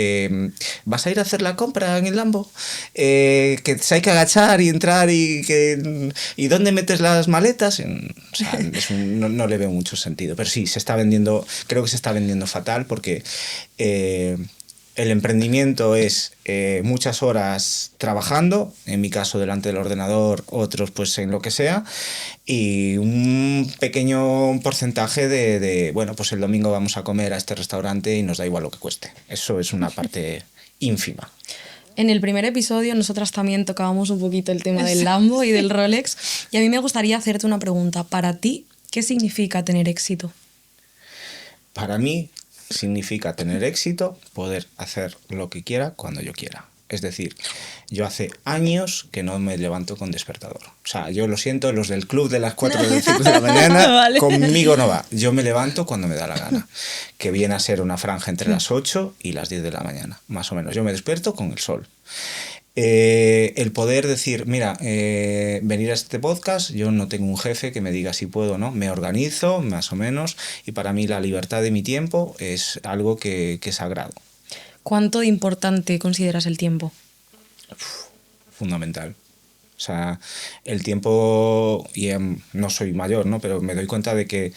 vas a ir a hacer la compra en el Lambo, que hay que agachar y entrar y ¿dónde metes las maletas? O sea, no le veo mucho sentido, pero sí, creo que se está vendiendo fatal porque el emprendimiento es muchas horas trabajando, en mi caso delante del ordenador, otros pues en lo que sea, y un pequeño porcentaje de bueno, pues el domingo vamos a comer a este restaurante y nos da igual lo que cueste. Eso es una parte ínfima. En el primer episodio nosotras también tocábamos un poquito el tema del Lambo y del Rolex, y a mí me gustaría hacerte una pregunta. Para ti, ¿qué significa tener éxito? Para mí significa tener éxito, poder hacer lo que quiera cuando yo quiera. Es decir, yo hace años que no me levanto con despertador. O sea, yo lo siento, los del club de las 4 o 5 de la mañana, vale, conmigo no va. Yo me levanto cuando me da la gana, que viene a ser una franja entre las 8 y las 10 de la mañana, más o menos. Yo me despierto con el sol. El poder decir, mira, venir a este podcast, yo no tengo un jefe que me diga si puedo o no, me organizo más o menos, y para mí la libertad de mi tiempo es algo que es sagrado. ¿Cuánto de importante consideras el tiempo? Fundamental. O sea, el tiempo, y no soy mayor, ¿no? Pero me doy cuenta de que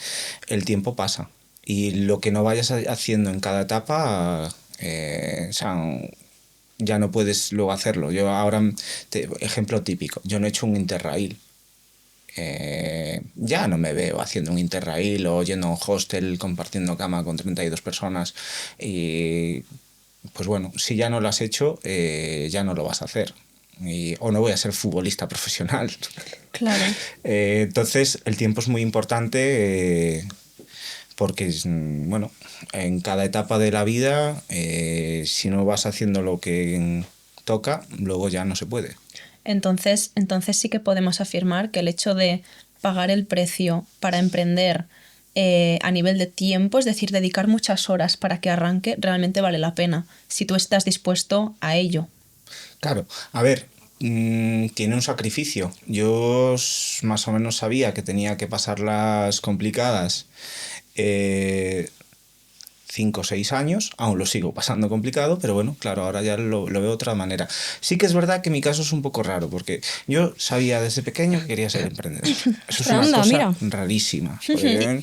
el tiempo pasa, y lo que no vayas haciendo en cada etapa, o sea, ya no puedes luego hacerlo. Yo ahora, ejemplo típico, yo no he hecho un Interrail. ya no me veo haciendo un Interrail o yendo a un hostel compartiendo cama con 32 personas. Y pues bueno, si ya no lo has hecho, ya no lo vas a hacer. O no voy a ser futbolista profesional. Claro. Entonces el tiempo es muy importante, porque bueno, en cada etapa de la vida, si no vas haciendo lo que toca, luego ya no se puede. Entonces sí que podemos afirmar que el hecho de pagar el precio para emprender a nivel de tiempo, es decir, dedicar muchas horas para que arranque, realmente vale la pena, si tú estás dispuesto a ello. Claro, a ver, tiene un sacrificio. Yo más o menos sabía que tenía que pasarlas complicadas 5 o 6 años, aún lo sigo pasando complicado, pero bueno, claro, ahora ya lo veo de otra manera. Sí que es verdad que mi caso es un poco raro, porque yo sabía desde pequeño que quería ser emprendedor. Eso es una Anda, cosa mira. rarísima.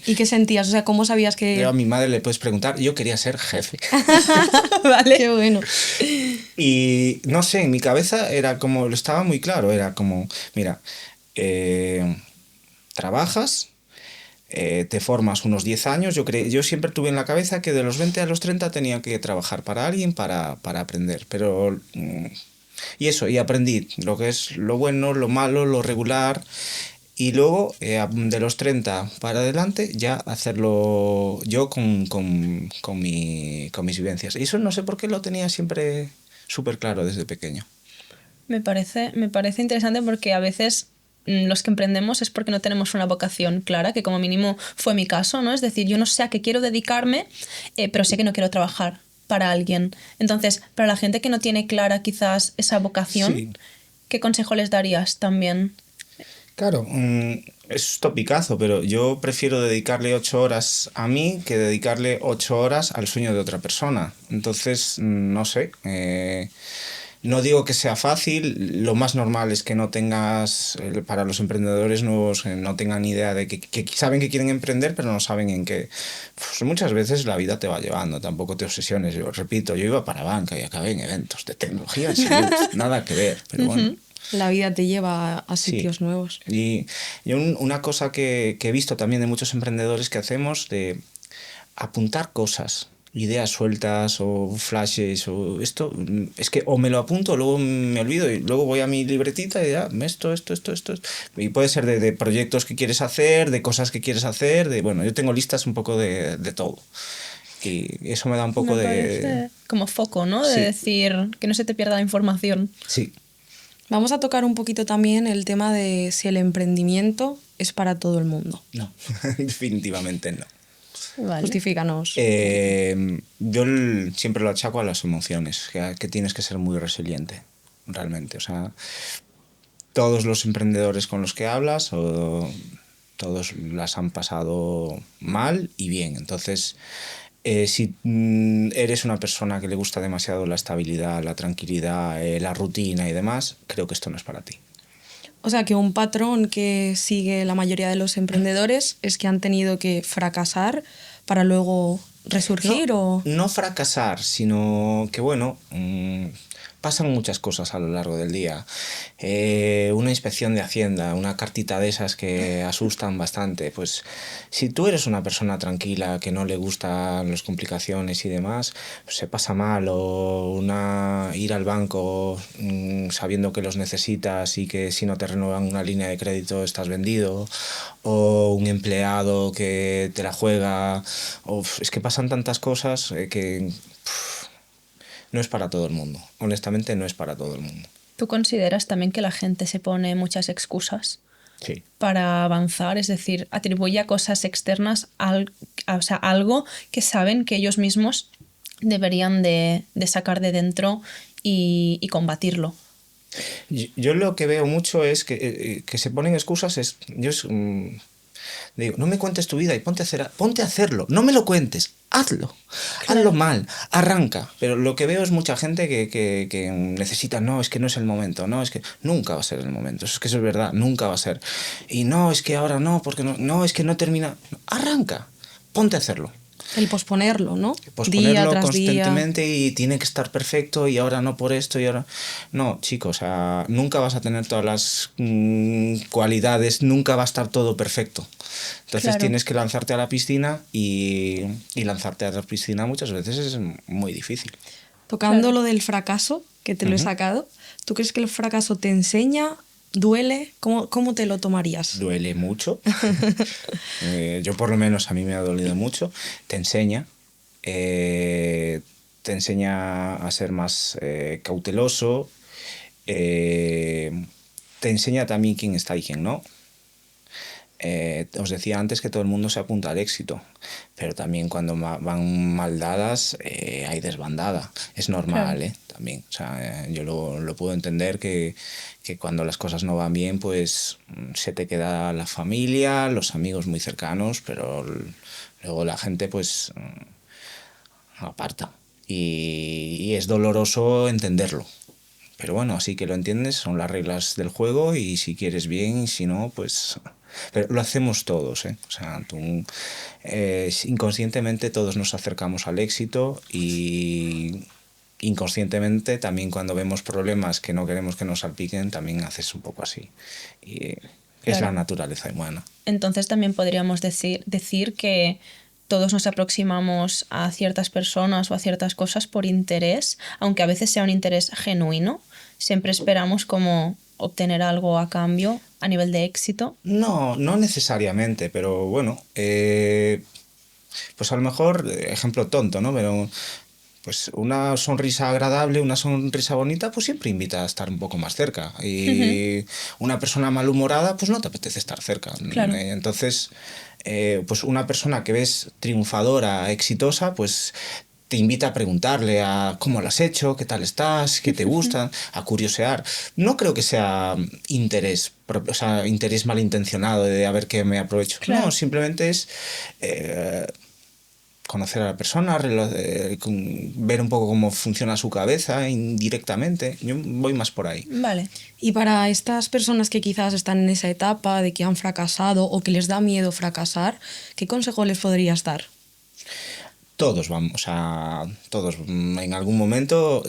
¿Y qué sentías? O sea, ¿cómo sabías que...? Yo a mi madre le puedes preguntar, yo quería ser jefe. Vale. Qué bueno. Y no sé, en mi cabeza era como, lo estaba muy claro, era como, mira, trabajas, te formas unos 10 años, yo siempre tuve en la cabeza que de los 20 a los 30 tenía que trabajar para alguien para aprender, pero... y eso, y aprendí lo que es lo bueno, lo malo, lo regular, y luego de los 30 para adelante ya hacerlo yo con mis vivencias. Y eso no sé por qué lo tenía siempre súper claro desde pequeño. Me parece interesante porque a veces los que emprendemos es porque no tenemos una vocación clara, que como mínimo fue mi caso, ¿no? Es decir, yo no sé a qué quiero dedicarme, pero sé que no quiero trabajar para alguien. Entonces, para la gente que no tiene clara quizás esa vocación, Sí. ¿qué consejo les darías también? Claro, es topicazo, pero yo prefiero dedicarle 8 horas a mí que dedicarle 8 horas al sueño de otra persona. Entonces, no sé, no digo que sea fácil, lo más normal es que no tengas, para los emprendedores nuevos, no tengan idea de que saben que quieren emprender, pero no saben en qué. Pues muchas veces la vida te va llevando, tampoco te obsesiones. Yo repito, yo iba para banca y acabé en eventos de tecnología y salud, nada que ver, pero bueno. La vida te lleva a sitios Sí. nuevos. Y una cosa que he visto también de muchos emprendedores que hacemos, de apuntar cosas, ideas sueltas o flashes o esto, es que o me lo apunto, luego me olvido y luego voy a mi libretita y ya, esto. Y puede ser de proyectos que quieres hacer, de cosas que quieres hacer, bueno, yo tengo listas un poco de todo. Y eso me da un poco Me de... parece como foco, ¿no? De Sí. decir que no se te pierda la información. Sí. Vamos a tocar un poquito también el tema de si el emprendimiento es para todo el mundo. No, definitivamente no. Vale. Justifícanos. Yo siempre lo achaco a las emociones, que tienes que ser muy resiliente, realmente. O sea, todos los emprendedores con los que hablas, todos las han pasado mal y bien. Entonces, si eres una persona que le gusta demasiado la estabilidad, la tranquilidad, la rutina y demás, creo que esto no es para ti. O sea, que un patrón que sigue la mayoría de los emprendedores es que han tenido que fracasar para luego resurgir o... No fracasar, sino que, bueno, pasan muchas cosas a lo largo del día. Una inspección de Hacienda, una cartita de esas que asustan bastante. Pues si tú eres una persona tranquila, que no le gustan las complicaciones y demás, pues se pasa mal. O ir al banco sabiendo que los necesitas y que si no te renuevan una línea de crédito estás vendido. O un empleado que te la juega. Es que pasan tantas cosas que... no es para todo el mundo. Honestamente, no es para todo el mundo. ¿Tú consideras también que la gente se pone muchas excusas Sí. para avanzar? Es decir, atribuye a cosas externas o sea, algo que saben que ellos mismos deberían de sacar de dentro y combatirlo. Yo lo que veo mucho es que se ponen excusas. Digo, no me cuentes tu vida y ponte a hacerlo. No me lo cuentes, hazlo. Claro. Hazlo mal, arranca. Pero lo que veo es mucha gente que necesita, no, es que no es el momento, no, es que nunca va a ser el momento. Es que eso es verdad, nunca va a ser. Y no, es que ahora no, porque no, es que no termina. Arranca, ponte a hacerlo. El posponerlo, ¿no? Posponerlo Día tras constantemente día. y tiene que estar perfecto y ahora no por esto y ahora... No, chicos, o sea, nunca vas a tener todas las cualidades, nunca va a estar todo perfecto. Entonces Claro. tienes que lanzarte a la piscina y lanzarte a la piscina muchas veces es muy difícil. Tocando Claro. lo del fracaso, que te lo he Ujú. sacado, ¿tú crees que el fracaso te enseña, duele? ¿Cómo te lo tomarías? Duele mucho. Yo por lo menos a mí me ha dolido mucho. Te enseña a ser más cauteloso, te enseña también quién está y quién no. Os decía antes que todo el mundo se apunta al éxito, pero también cuando van mal dadas hay desbandada. Es normal, Claro. también. O sea, yo lo puedo entender que cuando las cosas no van bien, pues se te queda la familia, los amigos muy cercanos, pero luego la gente pues aparta. Y es doloroso entenderlo. Pero bueno, así que lo entiendes, son las reglas del juego y si quieres bien y si no, pues... Pero lo hacemos todos, ¿eh? O sea, inconscientemente todos nos acercamos al éxito y inconscientemente también cuando vemos problemas que no queremos que nos salpiquen, también haces un poco así. Y es la Claro. naturaleza humana. Entonces también podríamos decir que todos nos aproximamos a ciertas personas o a ciertas cosas por interés, aunque a veces sea un interés genuino. Siempre esperamos como obtener algo a cambio a nivel de éxito. No, no necesariamente, pero bueno, pues a lo mejor, ejemplo tonto, ¿no? Pero pues una sonrisa agradable, una sonrisa bonita, pues siempre invita a estar un poco más cerca. Ujú. Y una persona malhumorada, pues no te apetece estar cerca. Claro. Entonces, pues una persona que ves triunfadora, exitosa, pues te invita a preguntarle a cómo lo has hecho, qué tal estás, qué te gusta, a curiosear. No creo que sea interés, o sea, interés malintencionado de a ver qué me aprovecho. Claro. No, simplemente es conocer a la persona, ver un poco cómo funciona su cabeza indirectamente. Yo voy más por ahí. Vale. Y para estas personas que quizás están en esa etapa de que han fracasado o que les da miedo fracasar, ¿qué consejo les podrías dar? Todos vamos a... Todos en algún momento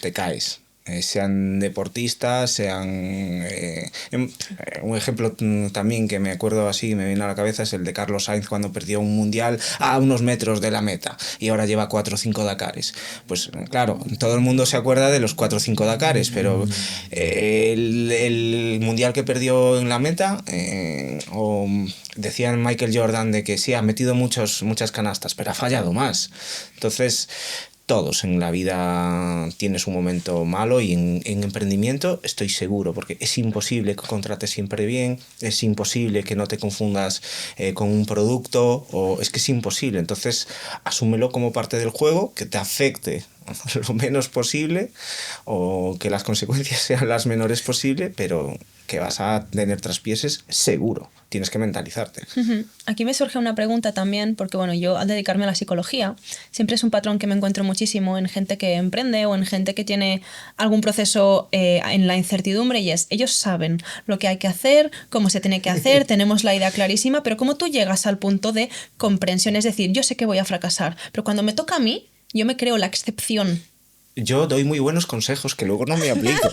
te caes. Sean deportistas, sean... un ejemplo también que me acuerdo así, me viene a la cabeza, es el de Carlos Sainz cuando perdió un mundial a unos metros de la meta y ahora lleva 4 o 5 Dakares. Pues claro, todo el mundo se acuerda de los 4 o 5 Dakares, pero el mundial que perdió en la meta, o decían Michael Jordan de que sí, ha metido muchas canastas, pero ha fallado más. Entonces... Todos en la vida tienes un momento malo y en emprendimiento estoy seguro, porque es imposible que contrates siempre bien, es imposible que no te confundas con un producto, o es que es imposible. Entonces, asúmelo como parte del juego, que te afecte lo menos posible o que las consecuencias sean las menores posible, pero que vas a tener traspieses seguro. Tienes que mentalizarte. Aquí me surge una pregunta también, porque bueno, yo al dedicarme a la psicología, siempre es un patrón que me encuentro muchísimo en gente que emprende o en gente que tiene algún proceso en la incertidumbre, y es, ellos saben lo que hay que hacer, cómo se tiene que hacer, tenemos la idea clarísima, pero cómo tú llegas al punto de comprensión, es decir, yo sé que voy a fracasar, pero cuando me toca a mí, yo me creo la excepción. Yo doy muy buenos consejos que luego no me aplico.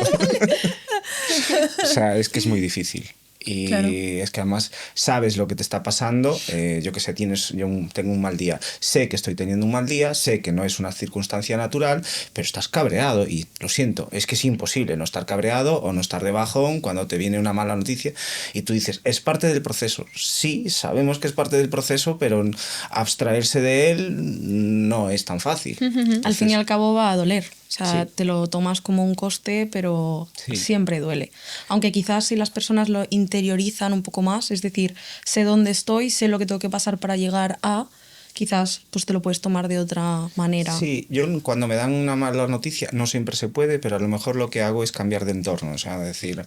O sea, es que es muy difícil. Y Claro. es que además sabes lo que te está pasando. Yo que sé, tengo un mal día. Sé que estoy teniendo un mal día, sé que no es una circunstancia natural, pero estás cabreado y lo siento, es que es imposible no estar cabreado o no estar de bajón cuando te viene una mala noticia y tú dices, es parte del proceso. Sí, sabemos que es parte del proceso, pero abstraerse de él no es tan fácil. Al fin y al cabo va a doler. O sea, Sí. te lo tomas como un coste, pero Sí. siempre duele. Aunque quizás si las personas lo interiorizan un poco más, es decir, sé dónde estoy, sé lo que tengo que pasar para llegar a, quizás pues te lo puedes tomar de otra manera. Sí, yo cuando me dan una mala noticia, no siempre se puede, pero a lo mejor lo que hago es cambiar de entorno. O sea, decir,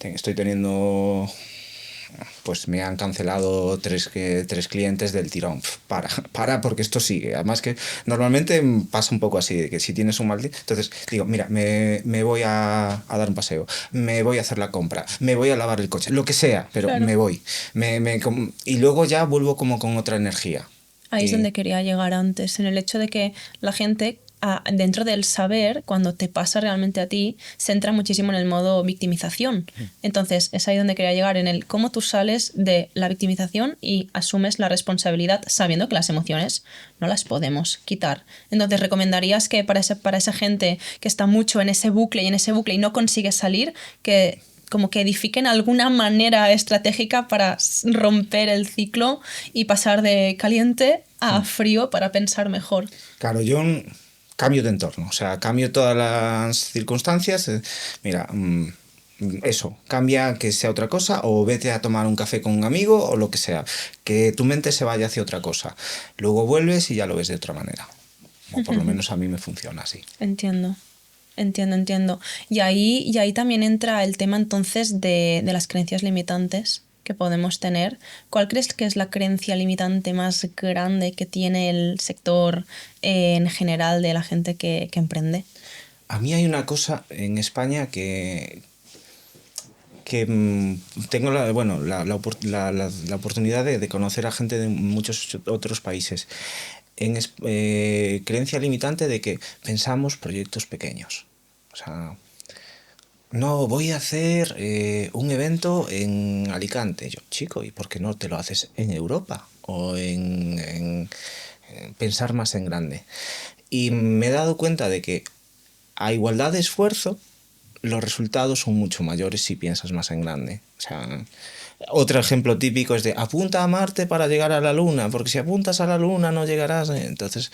estoy teniendo... Pues me han cancelado tres clientes del tirón. Para, porque esto sigue. Además que normalmente pasa un poco así, de que si tienes un mal día, entonces digo, mira, me voy a dar un paseo, me voy a hacer la compra, me voy a lavar el coche, lo que sea, pero Claro. me voy. Y luego ya vuelvo como con otra energía. Ahí es donde quería llegar antes, en el hecho de que la gente, dentro del saber, cuando te pasa realmente a ti, se entra muchísimo en el modo victimización. Entonces, es ahí donde quería llegar, en el cómo tú sales de la victimización y asumes la responsabilidad sabiendo que las emociones no las podemos quitar. Entonces, ¿recomendarías que para esa gente que está mucho en ese bucle y no consigue salir, que como que edifiquen alguna manera estratégica para romper el ciclo y pasar de caliente a frío para pensar mejor? Claro, yo cambio de entorno, o sea, cambio todas las circunstancias. Mira, eso, cambia que sea otra cosa o vete a tomar un café con un amigo o lo que sea, que tu mente se vaya hacia otra cosa. Luego vuelves y ya lo ves de otra manera. O por lo menos a mí me funciona así. Entiendo. Y ahí también entra el tema entonces de las creencias limitantes que podemos tener. ¿Cuál crees que es la creencia limitante más grande que tiene el sector en general de la gente que emprende? A mí hay una cosa en España que tengo la oportunidad de conocer a gente de muchos otros países. Creencia limitante de que pensamos proyectos pequeños. O sea, no, voy a hacer un evento en Alicante. Yo, chico, ¿y por qué no te lo haces en Europa? O en pensar más en grande. Y me he dado cuenta de que a igualdad de esfuerzo, los resultados son mucho mayores si piensas más en grande. O sea, otro ejemplo típico es de apunta a Marte para llegar a la Luna, porque si apuntas a la Luna no llegarás. Entonces,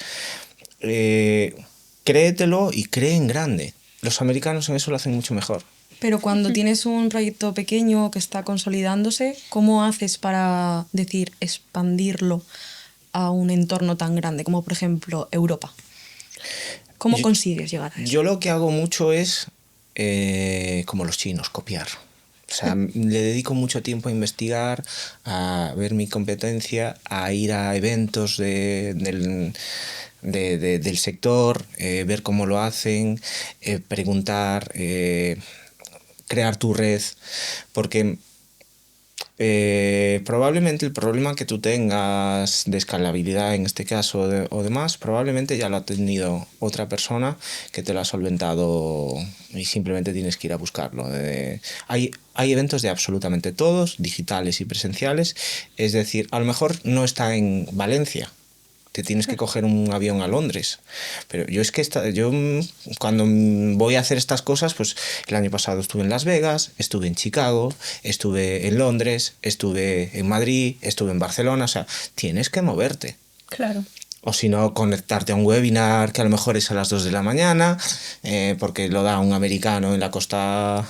créetelo y cree en grande. Los americanos en eso lo hacen mucho mejor. Pero cuando tienes un proyecto pequeño que está consolidándose, ¿cómo haces para decir expandirlo a un entorno tan grande como por ejemplo Europa? ¿Cómo consigues llegar a eso? Yo lo que hago mucho es, como los chinos, copiar. O sea, le dedico mucho tiempo a investigar, a ver mi competencia, a ir a eventos del sector, ver cómo lo hacen, preguntar, crear tu red, porque probablemente el problema que tú tengas de escalabilidad en este caso o demás, probablemente ya lo ha tenido otra persona que te lo ha solventado y simplemente tienes que ir a buscarlo. Hay eventos de absolutamente todos, digitales y presenciales, es decir, a lo mejor no está en Valencia, te tienes que coger un avión a Londres. Pero yo cuando voy a hacer estas cosas, pues el año pasado estuve en Las Vegas, estuve en Chicago, estuve en Londres, estuve en Madrid, estuve en Barcelona. O sea, tienes que moverte. Claro. O si no, conectarte a un webinar que a lo mejor es a las 2 de la mañana, porque lo da un americano en la costa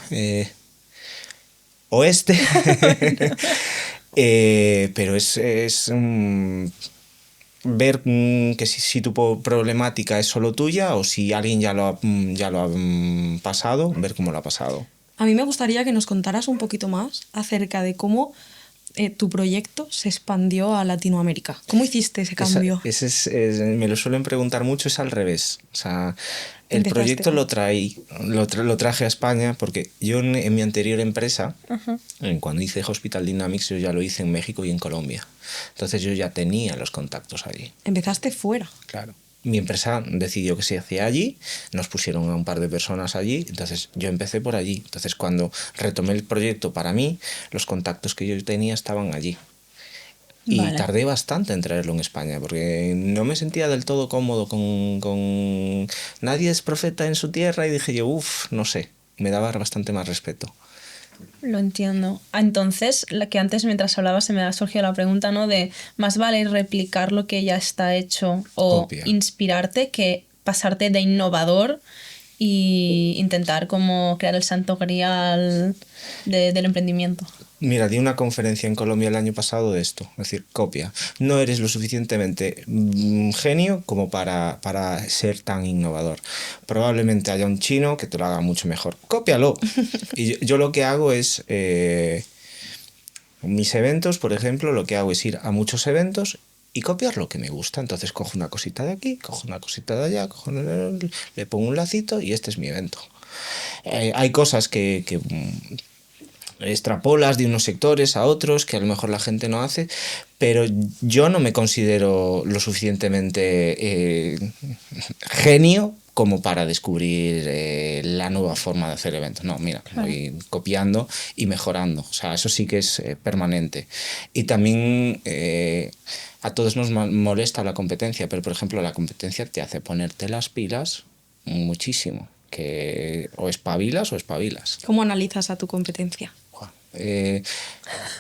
oeste. Pero es ver que si tu problemática es solo tuya o si alguien ya lo ha pasado, ver cómo lo ha pasado. A mí me gustaría que nos contaras un poquito más acerca de cómo tu proyecto se expandió a Latinoamérica. ¿Cómo hiciste ese cambio? Me lo suelen preguntar mucho, es al revés. O sea, el proyecto lo traje a España porque yo en mi anterior empresa, cuando hice Hospital Dynamics, yo ya lo hice en México y en Colombia. Entonces yo ya tenía los contactos allí. Empezaste fuera. Claro. Mi empresa decidió que se hacía allí, nos pusieron a un par de personas allí, entonces yo empecé por allí. Entonces cuando retomé el proyecto para mí, los contactos que yo tenía estaban allí. Y tardé bastante en traerlo en España, porque no me sentía del todo cómodo con... Nadie es profeta en su tierra y dije yo, no sé, me daba bastante más respeto. Lo entiendo. Entonces, la que antes mientras hablabas se me ha surgido la pregunta, ¿no? De más vale replicar lo que ya está hecho o inspirarte que pasarte de innovador e intentar como crear el santo grial del emprendimiento. Mira, di una conferencia en Colombia el año pasado de esto, es decir, copia. No eres lo suficientemente genio como para ser tan innovador. Probablemente haya un chino que te lo haga mucho mejor. Cópialo. Y yo lo que hago es... mis eventos, por ejemplo, lo que hago es ir a muchos eventos y copiar lo que me gusta. Entonces cojo una cosita de aquí, cojo una cosita de allá, le pongo un lacito y este es mi evento. Hay cosas que extrapolas de unos sectores a otros que a lo mejor la gente no hace, pero yo no me considero lo suficientemente genio como para descubrir la nueva forma de hacer eventos. No, mira, voy copiando y mejorando. O sea, eso sí que es permanente. Y también a todos nos molesta la competencia, pero por ejemplo la competencia te hace ponerte las pilas muchísimo. Que o espabilas o espabilas. ¿Cómo analizas a tu competencia?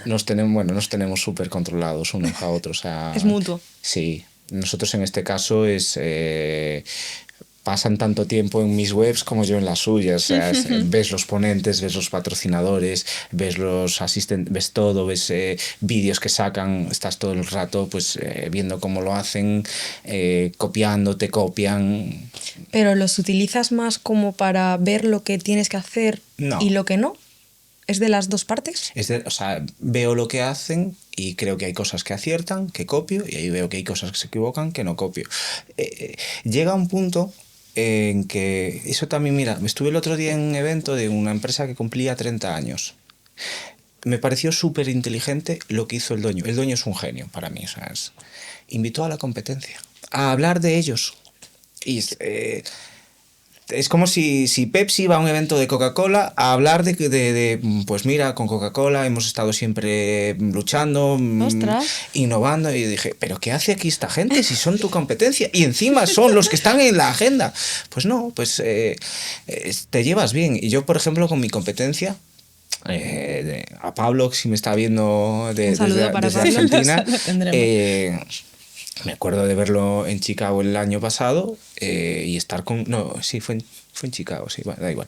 Nos tenemos súper controlados unos a otros. O sea, es mutuo. Sí. Nosotros en este caso pasan tanto tiempo en mis webs como yo en las suyas. O sea, ves los ponentes, ves los patrocinadores, ves los asistentes, ves todo, ves vídeos que sacan, estás todo el rato pues viendo cómo lo hacen, copiando, te copian. ¿Pero los utilizas más como para ver lo que tienes que hacer y lo que no? ¿Es de las dos partes? O sea, veo lo que hacen y creo que hay cosas que aciertan, que copio, y ahí veo que hay cosas que se equivocan, que no copio. Llega un punto en que eso también, mira, estuve el otro día en un evento de una empresa que cumplía 30 años. Me pareció súper inteligente lo que hizo el dueño. El dueño es un genio para mí. O sea, invitó a la competencia a hablar de ellos. Y es como si Pepsi va a un evento de Coca-Cola a hablar de pues mira, con Coca-Cola hemos estado siempre luchando, innovando, y dije, ¿pero qué hace aquí esta gente si son tu competencia? Y encima son los que están en la agenda. Pues no, pues te llevas bien. Y yo, por ejemplo, con mi competencia, a Pablo, si me está viendo desde Argentina, me acuerdo de verlo en Chicago el año pasado y estar con... No, sí, fue en Chicago, sí, bueno, da igual.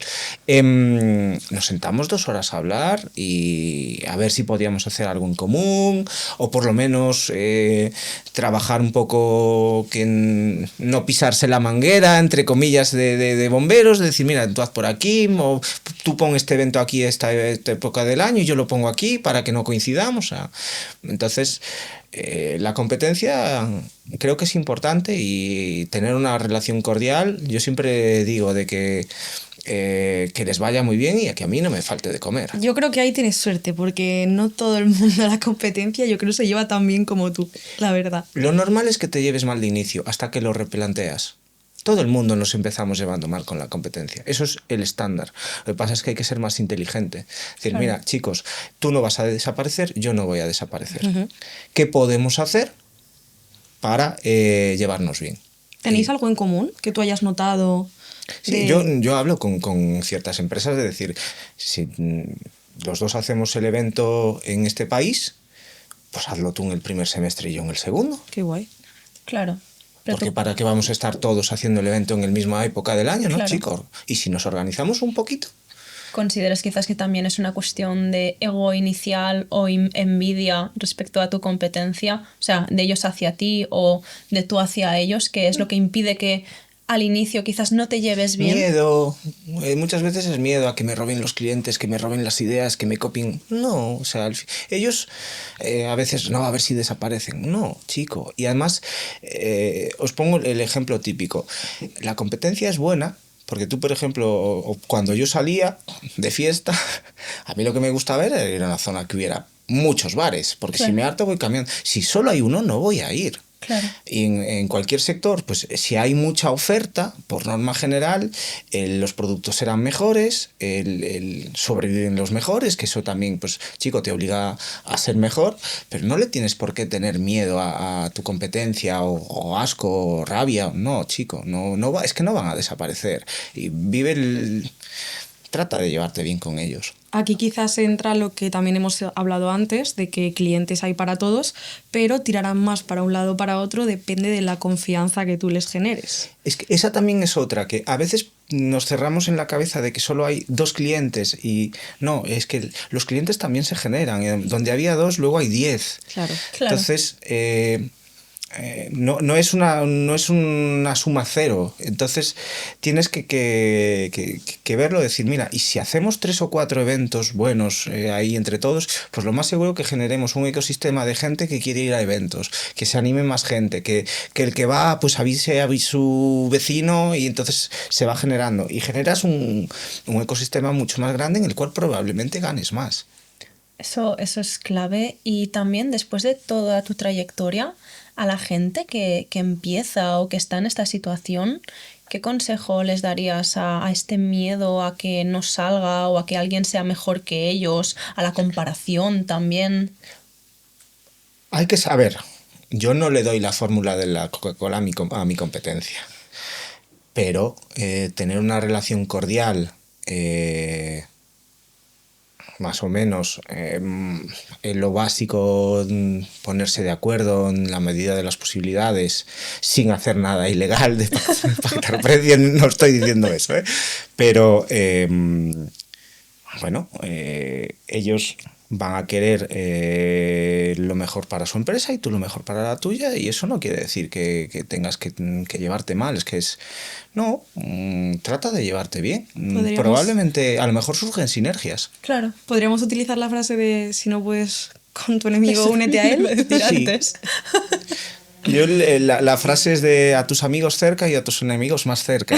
Nos sentamos 2 horas a hablar y a ver si podíamos hacer algo en común o por lo menos trabajar un poco, que no pisarse la manguera, entre comillas, de bomberos, de decir, mira, tú haz por aquí, o tú pon este evento aquí esta época del año y yo lo pongo aquí para que no coincidamos. O sea, entonces... la competencia creo que es importante y tener una relación cordial. Yo siempre digo de que les vaya muy bien y a que a mí no me falte de comer. Yo creo que ahí tienes suerte porque no todo el mundo a la competencia yo creo se lleva tan bien como tú, la verdad. Lo normal es que te lleves mal de inicio hasta que lo replanteas. Todo el mundo nos empezamos llevando mal con la competencia. Eso es el estándar. Lo que pasa es que hay que ser más inteligente. Es decir, claro, mira, chicos, tú no vas a desaparecer, yo no voy a desaparecer. ¿Qué podemos hacer para llevarnos bien? ¿Tenéis algo en común que tú hayas notado? Sí, yo hablo con ciertas empresas de decir, si los dos hacemos el evento en este país, pues hazlo tú en el primer semestre y yo en el segundo. Qué guay. Claro. Porque ¿para qué vamos a estar todos haciendo el evento en la misma época del año, no, claro, chicos? Y si nos organizamos un poquito. ¿Consideras quizás que también es una cuestión de ego inicial o envidia respecto a tu competencia? O sea, de ellos hacia ti o de tú hacia ellos, que es lo que impide que al inicio quizás no te lleves bien? Miedo. Muchas veces es miedo a que me roben los clientes, que me roben las ideas, que me copien. No, o sea, ellos a veces, no, a ver si desaparecen. No, chico. Y además, os pongo el ejemplo típico. La competencia es buena porque tú, por ejemplo, cuando yo salía de fiesta, a mí lo que me gusta ver era una zona que hubiera muchos bares, porque claro, si me harto voy cambiando. Si solo hay uno, no voy a ir. Claro. Y en cualquier sector, pues si hay mucha oferta, por norma general, los productos serán mejores, sobreviven los mejores, que eso también, pues chico, te obliga a ser mejor, pero no le tienes por qué tener miedo a tu competencia o asco o rabia. No, chico, es que no van a desaparecer. Y trata de llevarte bien con ellos. Aquí quizás entra lo que también hemos hablado antes, de que clientes hay para todos, pero tirarán más para un lado o para otro, depende de la confianza que tú les generes. Es que esa también es otra, que a veces nos cerramos en la cabeza de que solo hay 2 clientes y no, es que los clientes también se generan. Donde había 2, luego hay 10. Claro. Entonces... no es una suma cero. Entonces tienes que verlo, decir, mira, y si hacemos 3 o 4 eventos buenos ahí entre todos, pues lo más seguro que generemos un ecosistema de gente que quiere ir a eventos, que se anime más gente, que el que va pues avise a su vecino y entonces se va generando y generas un ecosistema mucho más grande en el cual probablemente ganes más. Eso es clave. Y también después de toda tu trayectoria, a la gente que empieza o que está en esta situación, ¿qué consejo les darías a este miedo a que no salga o a que alguien sea mejor que ellos, a la comparación también? Hay que saber, yo no le doy la fórmula de la Coca-Cola a mi competencia, pero tener una relación cordial, más o menos, en lo básico, ponerse de acuerdo en la medida de las posibilidades, sin hacer nada ilegal de pactar precios, no estoy diciendo eso, ¿eh? Pero bueno, ellos van a querer lo mejor para su empresa y tú lo mejor para la tuya, y eso no quiere decir que tengas que llevarte mal, es que es... No, trata de llevarte bien. Probablemente, a lo mejor surgen sinergias. Claro. Podríamos utilizar la frase de si no puedes con tu enemigo, únete a él. Sí. Yo, la frase es de a tus amigos cerca y a tus enemigos más cerca.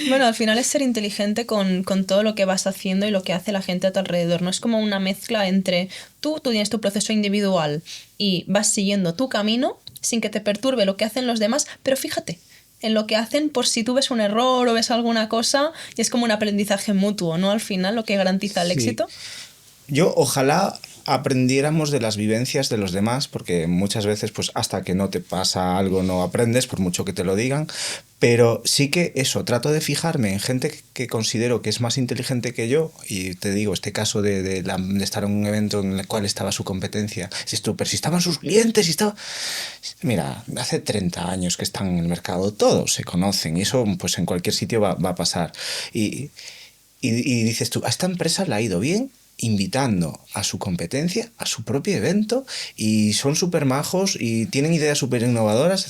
Bueno, al final es ser inteligente con todo lo que vas haciendo y lo que hace la gente a tu alrededor. No es como una mezcla entre tú tienes tu proceso individual y vas siguiendo tu camino sin que te perturbe lo que hacen los demás, pero fíjate en lo que hacen por si tú ves un error o ves alguna cosa, y es como un aprendizaje mutuo, ¿no? Al final lo que garantiza el éxito. Yo ojalá aprendiéramos de las vivencias de los demás, porque muchas veces pues hasta que no te pasa algo no aprendes, por mucho que te lo digan, pero sí que eso, trato de fijarme en gente que considero que es más inteligente que yo, y te digo, este caso de estar en un evento en el cual estaba su competencia, pero si estaban sus clientes, si estaba... Mira, hace 30 años que están en el mercado, todos se conocen, y eso pues en cualquier sitio va a pasar. Y dices tú, a esta empresa le ha ido bien invitando a su competencia, a su propio evento, y son súper majos y tienen ideas súper innovadoras.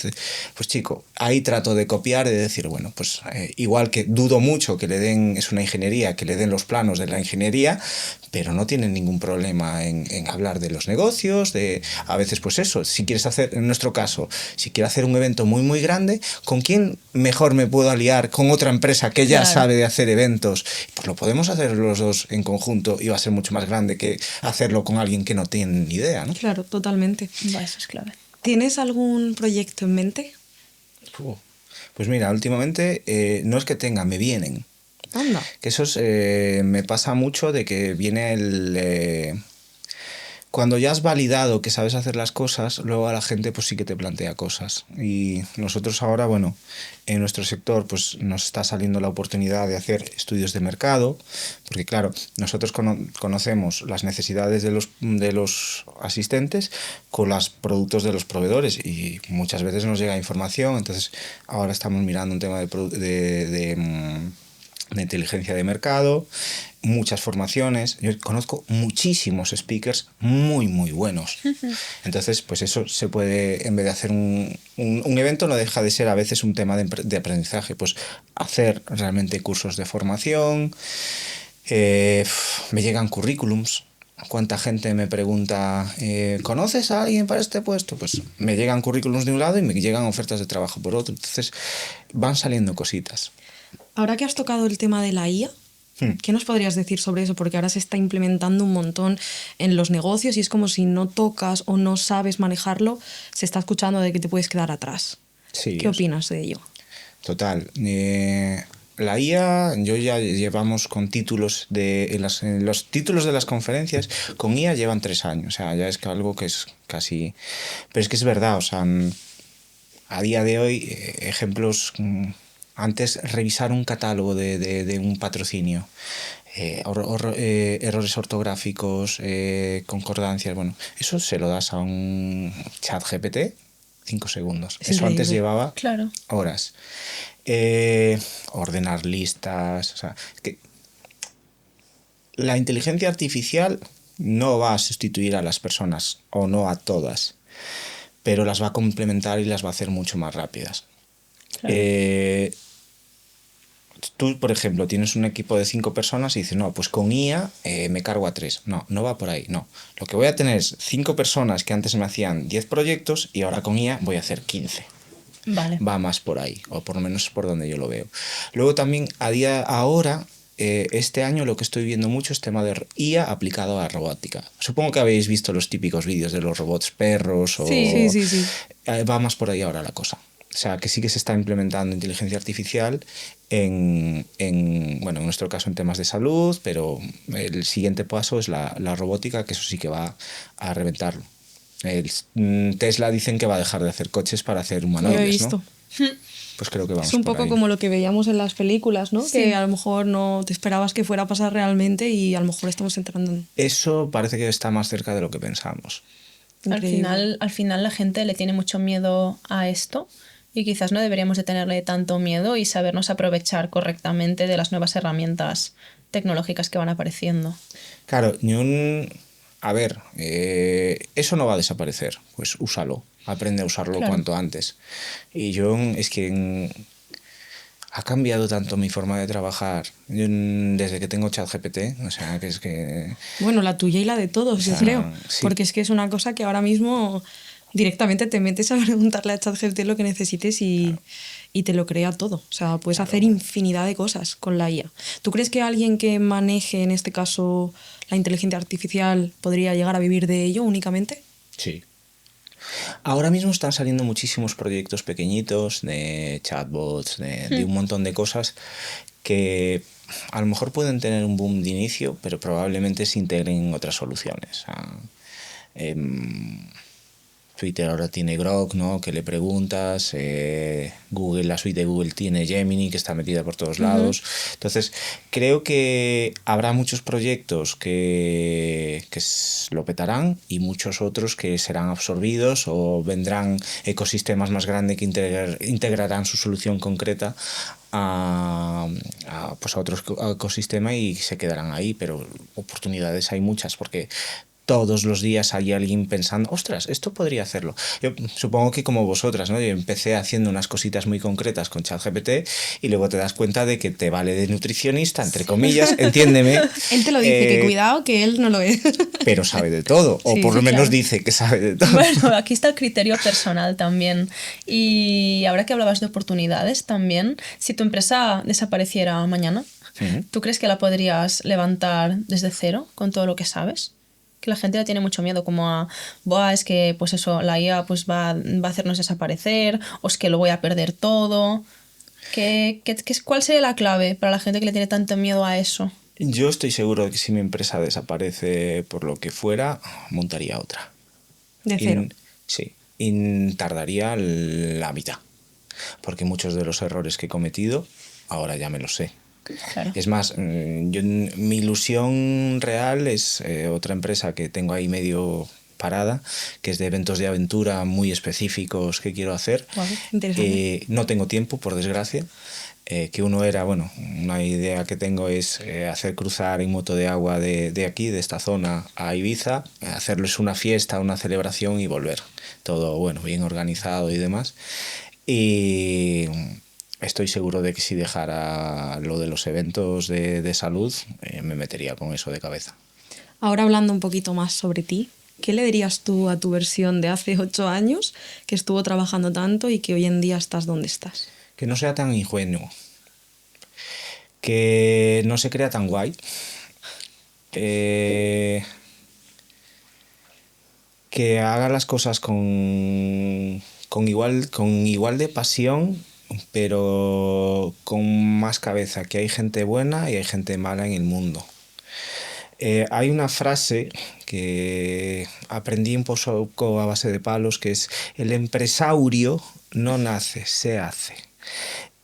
Pues chico, ahí trato de copiar y de decir, bueno, pues igual que dudo mucho que le den, es una ingeniería, que le den los planos de la ingeniería, pero no tienen ningún problema en hablar de los negocios, de a veces pues eso, si quieres hacer, en nuestro caso, si quiero hacer un evento muy muy grande, ¿con quién mejor me puedo aliar? Con otra empresa que ya sabe de hacer eventos, pues lo podemos hacer los dos en conjunto y va a ser mucho más grande que hacerlo con alguien que no tiene ni idea, ¿no? Claro, totalmente. Eso es clave. ¿Tienes algún proyecto en mente? Pues mira, últimamente no es que tenga, me vienen. Anda. Que eso me pasa mucho de que viene el... cuando ya has validado que sabes hacer las cosas, luego a la gente pues sí que te plantea cosas. Y nosotros ahora, bueno, en nuestro sector pues nos está saliendo la oportunidad de hacer estudios de mercado, porque claro, nosotros conocemos las necesidades de los asistentes con los productos de los proveedores, y muchas veces nos llega información. Entonces ahora estamos mirando un tema de inteligencia de mercado, muchas formaciones. Yo conozco muchísimos speakers muy muy buenos. Entonces pues eso se puede, en vez de hacer un evento, no deja de ser a veces un tema de aprendizaje, pues hacer realmente cursos de formación. Me llegan currículums. ¿Cuánta gente me pregunta, ¿conoces a alguien para este puesto? Pues me llegan currículums de un lado y me llegan ofertas de trabajo por otro. Entonces van saliendo cositas. Ahora que has tocado el tema de la IA, ¿qué nos podrías decir sobre eso? Porque ahora se está implementando un montón en los negocios y es como si no tocas o no sabes manejarlo, se está escuchando de que te puedes quedar atrás. Sí, ¿Qué opinas de ello? Total. La IA, yo ya llevamos con títulos en los títulos de las conferencias, con IA llevan 3 años. O sea, ya es algo que es casi... Pero es que es verdad, o sea, a día de hoy, ejemplos... Antes, revisar un catálogo de un patrocinio, errores ortográficos, concordancias, bueno, eso se lo das a un chat GPT, 5 segundos. Es eso increíble. Antes llevaba Claro. horas. Ordenar listas, o sea, que la inteligencia artificial no va a sustituir a las personas, o no a todas, pero las va a complementar y las va a hacer mucho más rápidas. Claro. Tú, por ejemplo, tienes un equipo de 5 personas y dices, no, pues con IA me cargo a 3. No, no va por ahí, no. Lo que voy a tener es 5 personas que antes me hacían 10 proyectos y ahora con IA voy a hacer 15. Vale. Va más por ahí, o por lo menos por donde yo lo veo. Luego también, ahora, este año lo que estoy viendo mucho es tema de IA aplicado a robótica. Supongo que habéis visto los típicos vídeos de los robots perros o... Sí. Va más por ahí ahora la cosa. O sea, que sí que se está implementando inteligencia artificial bueno, en nuestro caso en temas de salud, pero el siguiente paso es la robótica, que eso sí que va a reventarlo. Tesla dicen que va a dejar de hacer coches para hacer humanoides, Lo he visto. ¿no? Pues creo que vamos Es un por poco ahí. como lo que veíamos en las películas, ¿no? Sí. Que a lo mejor no te esperabas que fuera a pasar realmente y a lo mejor estamos entrando en... Eso parece que está más cerca de lo que pensamos. Al final la gente le tiene mucho miedo a esto y quizás no deberíamos de tenerle tanto miedo y sabernos aprovechar correctamente de las nuevas herramientas tecnológicas que van apareciendo. Claro, a ver, eso no va a desaparecer, pues úsalo, aprende a usarlo Claro. cuanto antes. Y es que ha cambiado tanto mi forma de trabajar desde que tengo ChatGPT, o sea, que es que... Bueno, la tuya y la de todos, yo sea, creo. sí. Porque es que es una cosa que ahora mismo directamente te metes a preguntarle a ChatGPT lo que necesites y te lo crea todo. O sea, puedes hacer infinidad de cosas con la IA. ¿Tú crees que alguien que maneje, en este caso, la inteligencia artificial podría llegar a vivir de ello únicamente? Sí. Ahora mismo están saliendo muchísimos proyectos pequeñitos de chatbots, de un montón de cosas que a lo mejor pueden tener un boom de inicio, pero probablemente se integren en otras soluciones. Twitter ahora tiene Grok, ¿no? Que le preguntas, Google, la suite de Google tiene Gemini, que está metida por todos lados. Entonces, creo que habrá muchos proyectos que lo petarán y muchos otros que serán absorbidos o vendrán ecosistemas más grandes que integrarán su solución concreta a otro ecosistema y se quedarán ahí, pero oportunidades hay muchas porque todos los días hay alguien pensando, ostras, esto podría hacerlo. Yo supongo que como vosotras, ¿no? Yo empecé haciendo unas cositas muy concretas con ChatGPT y luego te das cuenta de que te vale de nutricionista, entre comillas, entiéndeme. Él te lo dice, que cuidado, que él no lo es. Pero sabe de todo, o Sí, por lo sí, menos claro. dice que sabe de todo. Bueno, aquí está el criterio personal también. Y ahora que hablabas de oportunidades también, si tu empresa desapareciera mañana, ¿tú crees que la podrías levantar desde cero con todo lo que sabes? Que la gente le tiene mucho miedo, como a, Buah, es que pues eso, la IA pues va a hacernos desaparecer, o es que lo voy a perder todo. ¿Cuál sería la clave para la gente que le tiene tanto miedo a eso? Yo estoy seguro de que si mi empresa desaparece por lo que fuera, montaría otra. De cero. Sí, y tardaría la mitad. Porque muchos de los errores que he cometido, ahora ya me los sé. Claro. Es más, mi ilusión real es otra empresa que tengo ahí medio parada, que es de eventos de aventura muy específicos que quiero hacer. Guau, interesante. No tengo tiempo, por desgracia. Que uno era, bueno, una idea que tengo es hacer cruzar en moto de agua de aquí, de esta zona, a Ibiza, hacerles una fiesta, una celebración y volver. Todo, bueno, bien organizado y demás. Y estoy seguro de que si dejara lo de los eventos de salud, me metería con eso de cabeza. Ahora hablando un poquito más sobre ti, ¿qué le dirías tú a tu versión de hace 8 años que estuvo trabajando tanto y que hoy en día estás donde estás? Que no sea tan ingenuo, que no se crea tan guay, que haga las cosas con igual de pasión, pero con más cabeza, que hay gente buena y hay gente mala en el mundo. Hay una frase que aprendí un poco a base de palos, que es: el empresaurio no nace, se hace.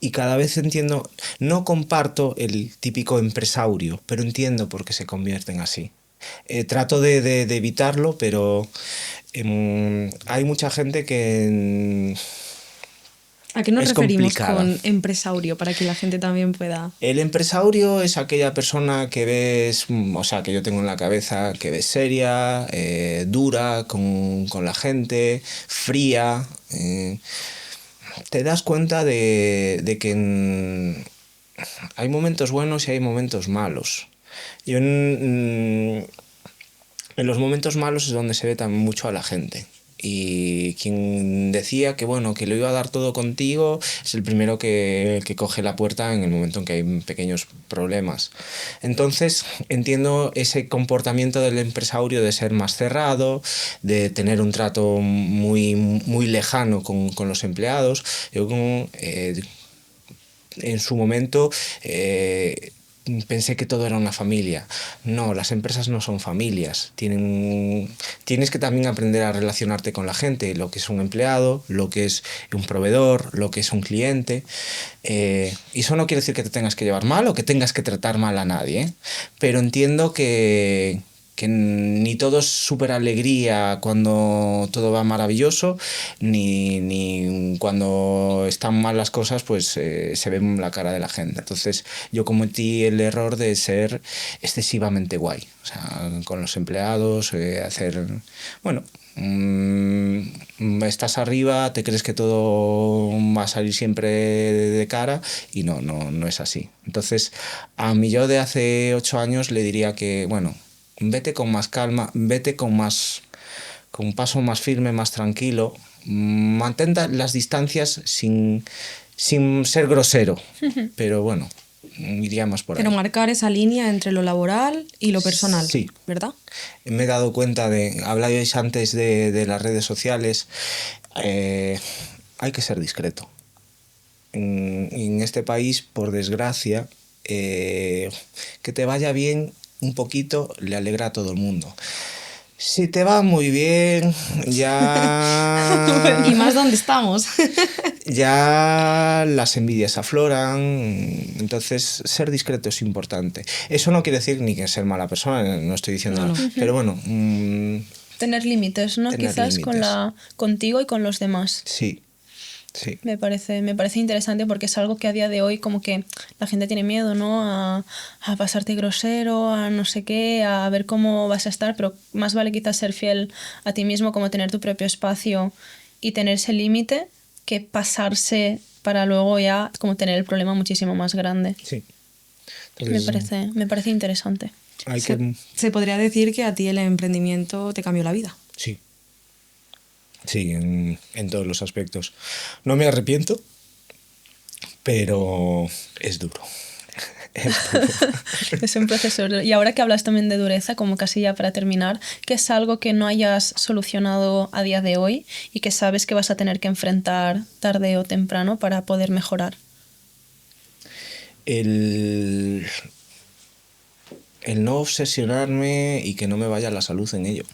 Y cada vez entiendo, no comparto el típico empresaurio, pero entiendo por qué se convierten así. Trato de evitarlo, pero hay mucha gente que... ¿A qué nos es referimos complicada. con empresaurio para que la gente también pueda...? El empresaurio es aquella persona que ves, o sea, que yo tengo en la cabeza, que ves seria, dura con la gente, fría. Te das cuenta de que hay momentos buenos y hay momentos malos. Yo en los momentos malos es donde se ve también mucho a la gente. Y quien decía que bueno, que lo iba a dar todo contigo es el primero que coge la puerta en el momento en que hay pequeños problemas. Entonces entiendo ese comportamiento del empresario de ser más cerrado, de tener un trato muy lejano con los empleados. Yo en su momento pensé que todo era una familia. No, las empresas no son familias. Tienes que también aprender a relacionarte con la gente, lo que es un empleado, lo que es un proveedor, lo que es un cliente. Y eso no quiere decir que te tengas que llevar mal o que tengas que tratar mal a nadie, ¿eh? Pero entiendo que ni todo es súper alegría cuando todo va maravilloso, ni cuando están mal las cosas, pues se ve en la cara de la gente. Entonces yo cometí el error de ser excesivamente guay, o sea, con los empleados, hacer, bueno, estás arriba, te crees que todo va a salir siempre de cara y no es así. Entonces a mí yo de hace 8 años le diría que, bueno, vete con más calma, vete con un paso más firme, más tranquilo, mantén las distancias sin ser grosero, pero bueno, iría más por ahí. Pero marcar esa línea entre lo laboral y lo personal, Sí. ¿verdad? Me he dado cuenta hablabais antes de las redes sociales, hay que ser discreto. En este país, por desgracia, que te vaya bien un poquito le alegra a todo el mundo. Si te va muy bien, ya... Y más donde estamos. ya las envidias afloran, entonces ser discreto es importante. Eso no quiere decir ni que ser mala persona, no estoy diciendo No, nada, pero bueno... Tener límites, ¿no? tener Quizás límites. Contigo y con los demás. Sí, sí. Me parece interesante porque es algo que a día de hoy como que la gente tiene miedo, ¿no? A pasarte grosero, a no sé qué, a ver cómo vas a estar, pero más vale quizás ser fiel a ti mismo, como tener tu propio espacio y tener ese límite, que pasarse para luego ya como tener el problema muchísimo más grande. Sí. Entonces, Me parece interesante. hay que... Se podría decir que a ti el emprendimiento te cambió la vida. Sí. Sí, en todos los aspectos. No me arrepiento, pero es duro. Es un proceso. Y ahora que hablas también de dureza, como casi ya para terminar, ¿qué es algo que no hayas solucionado a día de hoy y que sabes que vas a tener que enfrentar tarde o temprano para poder mejorar? El no obsesionarme y que no me vaya la salud en ello.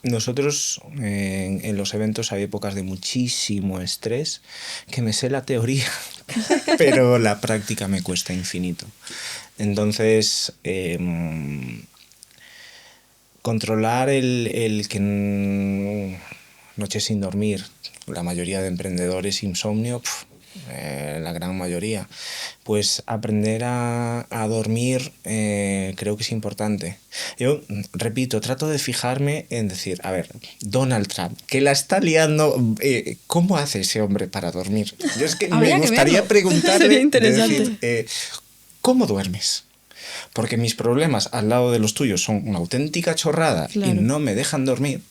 Nosotros en los eventos hay épocas de muchísimo estrés, que me sé la teoría, pero la práctica me cuesta infinito. Entonces, controlar el que noches sin dormir, la mayoría de emprendedores insomnio, la gran mayoría, pues aprender a dormir creo que es importante. Yo, repito, trato de fijarme en decir, a ver, Donald Trump, que la está liando, ¿cómo hace ese hombre para dormir? Yo es que Habría me que gustaría verlo. preguntarle, Sería interesante. de decir, ¿cómo duermes? Porque mis problemas al lado de los tuyos son una auténtica chorrada y Claro. no me dejan dormir.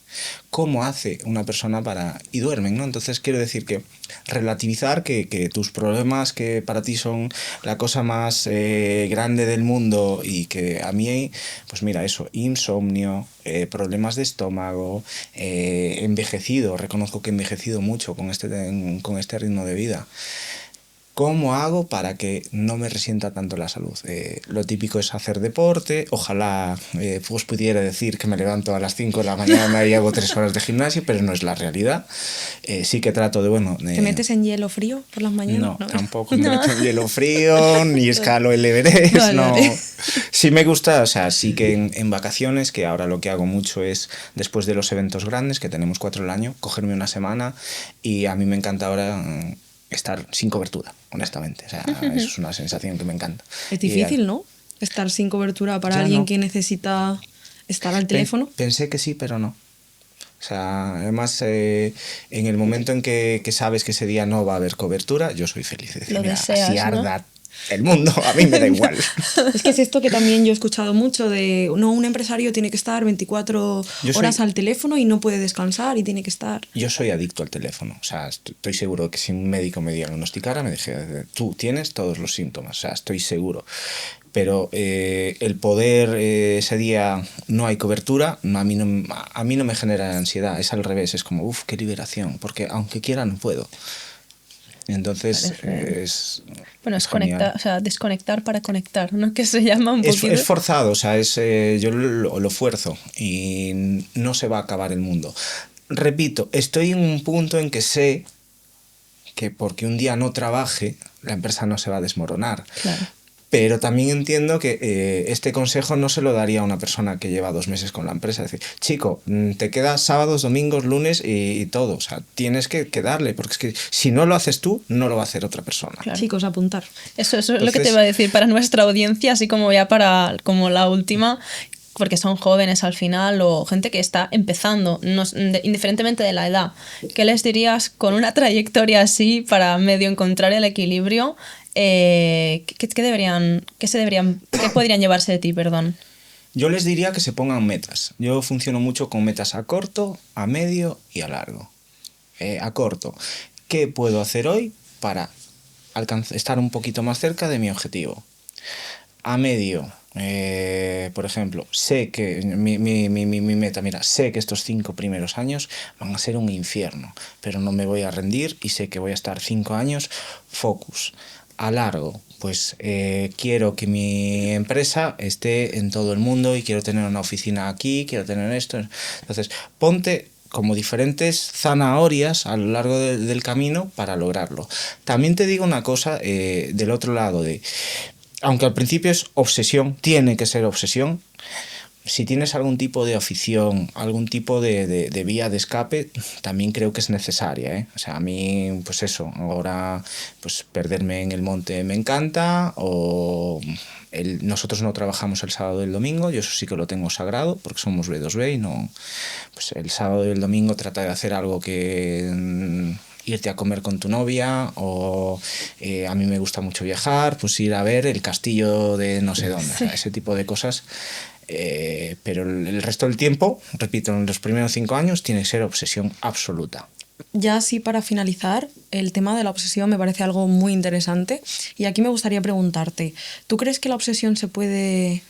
¿Cómo hace una persona para...? Y duermen, ¿no? Entonces quiero decir que relativizar que tus problemas, que para ti son la cosa más grande del mundo y que a mí, pues mira, eso, insomnio, problemas de estómago, envejecido, reconozco que he envejecido mucho con este ritmo de vida. ¿Cómo hago para que no me resienta tanto la salud? Lo típico es hacer deporte. Ojalá os pudiera decir que me levanto a las 5 de la mañana y hago 3 horas de gimnasio, pero no es la realidad. Sí que trato de, bueno... ¿Te metes en hielo frío por las mañanas? No, tampoco me meto en hielo frío, ni escalo el Everest, Vale, no. vale. Sí me gusta, o sea, sí que en vacaciones, que ahora lo que hago mucho es, después de los eventos grandes, que tenemos 4 al año, cogerme una semana, y a mí me encanta ahora estar sin cobertura, honestamente. O sea, eso es una sensación que me encanta. Es difícil, ¿no? Estar sin cobertura para Ya alguien no. que necesita estar al teléfono. Pensé que sí, pero no. O sea, además, en el momento en que sabes que ese día no va a haber cobertura, yo soy feliz. De decir, Lo mira, deseas, así ¿no? arda el mundo, a mí me da igual. Es que es esto que también yo he escuchado mucho de, no, un empresario tiene que estar 24 horas al teléfono y no puede descansar y tiene que estar... Yo soy adicto al teléfono, o sea, estoy seguro que si un médico me diagnosticara, me dijera, tú tienes todos los síntomas, o sea, estoy seguro. Pero el poder, ese día no hay cobertura, a mí no me genera ansiedad, es al revés, es como, uff, qué liberación, porque aunque quiera no puedo. Entonces es... Bueno, es genial. conectar, o sea, desconectar para conectar, ¿no? Que se llama un poquito. Es forzado, o sea, yo lo fuerzo y no se va a acabar el mundo. Repito, estoy en un punto en que sé que porque un día no trabaje, la empresa no se va a desmoronar. Claro. Pero también entiendo que este consejo no se lo daría a una persona que lleva 2 meses con la empresa. Es decir, chico, te quedas sábados, domingos, lunes y todo. O sea, tienes que darle, porque es que si no lo haces tú, no lo va a hacer otra persona. Claro. Chicos, apuntar. Eso es lo que te iba a decir para nuestra audiencia, así como ya para como la última, porque son jóvenes al final o gente que está empezando, indiferentemente de la edad. ¿Qué les dirías con una trayectoria así para medio encontrar el equilibrio? ¿Qué podrían llevarse de ti, perdón? Yo les diría que se pongan metas. Yo funciono mucho con metas a corto, a medio y a largo. A corto, ¿qué puedo hacer hoy para estar un poquito más cerca de mi objetivo? A medio, por ejemplo, sé que mi meta, mira, sé que estos 5 primeros años van a ser un infierno, pero no me voy a rendir y sé que voy a estar 5 años focus. A largo, pues quiero que mi empresa esté en todo el mundo y quiero tener una oficina aquí, quiero tener esto. Entonces, ponte como diferentes zanahorias a lo largo del camino para lograrlo. También te digo una cosa del otro lado, aunque al principio es obsesión, tiene que ser obsesión. Si tienes algún tipo de afición, algún tipo de vía de escape, también creo que es necesaria, ¿eh? O sea, a mí, pues eso, ahora pues perderme en el monte me encanta, o nosotros no trabajamos el sábado y el domingo, yo eso sí que lo tengo sagrado, porque somos B2B y no, pues el sábado y el domingo trata de hacer algo que... irte a comer con tu novia, o a mí me gusta mucho viajar, pues ir a ver el castillo de no sé dónde, o sea, ese tipo de cosas. Pero el resto del tiempo, repito, en los primeros 5 años tiene que ser obsesión absoluta. Ya así para finalizar, el tema de la obsesión me parece algo muy interesante y aquí me gustaría preguntarte, ¿tú crees que la obsesión se puede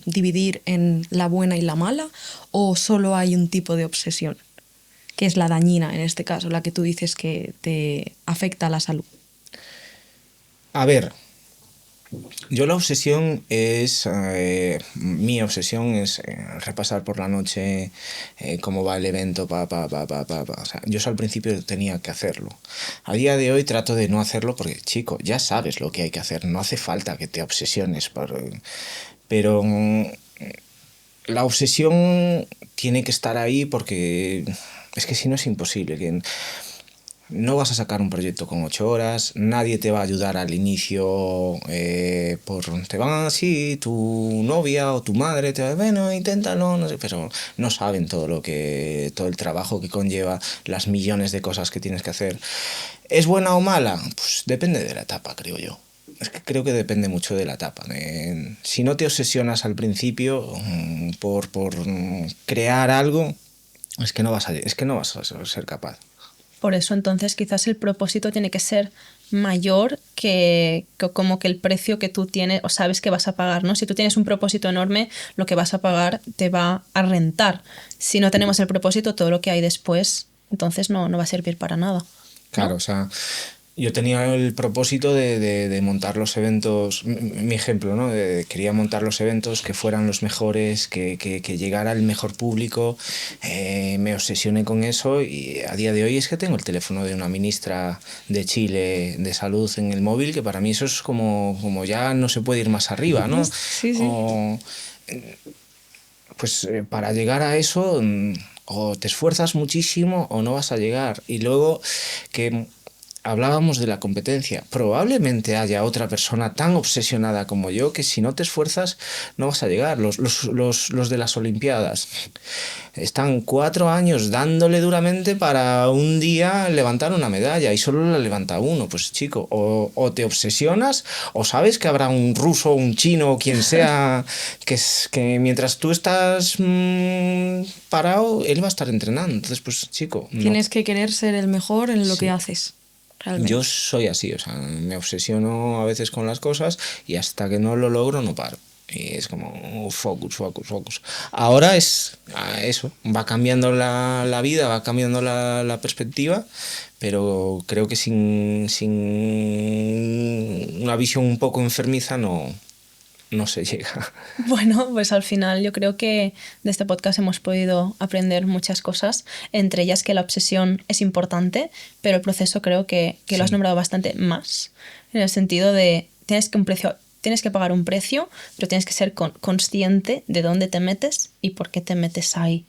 dividir en la buena y la mala o solo hay un tipo de obsesión, que es la dañina en este caso, la que tú dices que te afecta a la salud? A ver, yo la obsesión es, mi obsesión es repasar por la noche cómo va el evento, O sea, yo eso al principio tenía que hacerlo. A día de hoy trato de no hacerlo porque, chico, ya sabes lo que hay que hacer, no hace falta que te obsesiones. Pero la obsesión tiene que estar ahí porque es que si no es imposible. No vas a sacar un proyecto con 8 horas, nadie te va a ayudar al inicio, te van así, tu novia o tu madre te va a decir, bueno, inténtalo, no sé, pero no saben todo el trabajo que conlleva, las millones de cosas que tienes que hacer. ¿Es buena o mala? Pues depende de la etapa, creo yo. Es que creo que depende mucho de la etapa. Si no te obsesionas al principio por crear algo, es que no vas a ser capaz. Por eso entonces quizás el propósito tiene que ser mayor que como que el precio que tú tienes o sabes que vas a pagar, ¿no? Si tú tienes un propósito enorme, lo que vas a pagar te va a rentar. Si no tenemos el propósito, todo lo que hay después, entonces no va a servir para nada, ¿no? Claro, o sea, yo tenía el propósito de montar los eventos, mi ejemplo, ¿no? Quería montar los eventos que fueran los mejores, que llegara el mejor público, me obsesioné con eso y a día de hoy es que tengo el teléfono de una ministra de Chile de salud en el móvil, que para mí eso es como ya no se puede ir más arriba, ¿no? Sí, sí. Pues para llegar a eso o te esfuerzas muchísimo o no vas a llegar. Y luego que... hablábamos de la competencia. Probablemente haya otra persona tan obsesionada como yo que si no te esfuerzas no vas a llegar. Los de las Olimpiadas están 4 años dándole duramente para un día levantar una medalla y solo la levanta uno. Pues chico, o te obsesionas o sabes que habrá un ruso, un chino o quien sea que mientras tú estás parado, él va a estar entrenando. Entonces, pues chico, no. Tienes que querer ser el mejor en lo que haces. Realmente. Yo soy así, o sea, me obsesiono a veces con las cosas y hasta que no lo logro no paro. Y es como focus, focus, focus. Ahora es eso, va cambiando la vida, va cambiando la perspectiva, pero creo que sin una visión un poco enfermiza no se llega. Bueno, pues al final yo creo que de este podcast hemos podido aprender muchas cosas, entre ellas que la obsesión es importante, pero el proceso creo que lo has nombrado bastante más, en el sentido de tienes que pagar un precio, pero tienes que ser consciente de dónde te metes y por qué te metes ahí,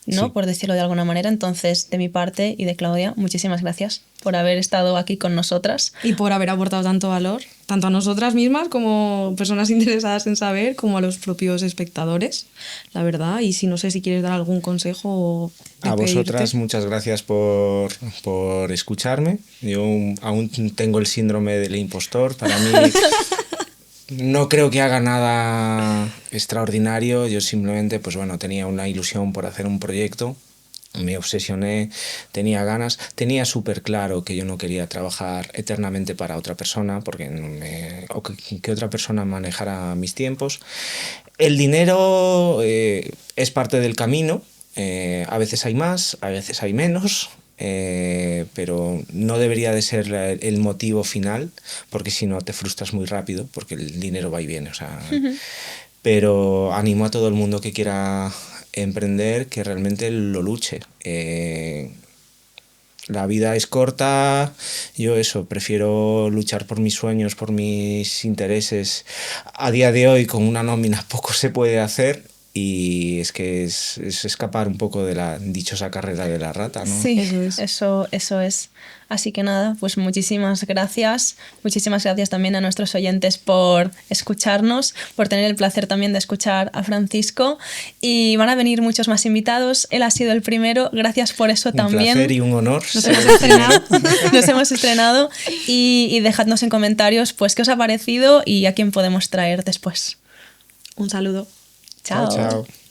¿no? Sí. Por decirlo de alguna manera. Entonces, de mi parte y de Claudia, muchísimas gracias por haber estado aquí con nosotras. Y por haber aportado tanto valor, tanto a nosotras mismas como personas interesadas en saber, como a los propios espectadores, la verdad. Y si no sé si quieres dar algún consejo o A despedirte. vosotras muchas gracias por escucharme. Yo aún tengo el síndrome del impostor. Para mí no creo que haga nada extraordinario. Yo simplemente, pues bueno, tenía una ilusión por hacer un proyecto. Me obsesioné, tenía ganas, tenía súper claro que yo no quería trabajar eternamente para otra persona, o que otra persona manejara mis tiempos. El dinero es parte del camino, a veces hay más, a veces hay menos, pero no debería de ser el motivo final, porque si no te frustras muy rápido, porque el dinero va y viene, o sea, pero animo a todo el mundo que quiera emprender que realmente lo luche. La vida es corta, yo prefiero luchar por mis sueños, por mis intereses. A día de hoy con una nómina poco se puede hacer y es que es escapar un poco de la dichosa carrera de la rata, ¿no? Sí, Eso es. eso es. Así que nada, pues muchísimas gracias. Muchísimas gracias también a nuestros oyentes por escucharnos, por tener el placer también de escuchar a Francisco. Y van a venir muchos más invitados. Él ha sido el primero. Gracias por eso también. Un placer y un honor. Nos hemos estrenado. Nos hemos estrenado. Y dejadnos en comentarios pues qué os ha parecido y a quién podemos traer después. Un saludo. Chao. Chao, chao.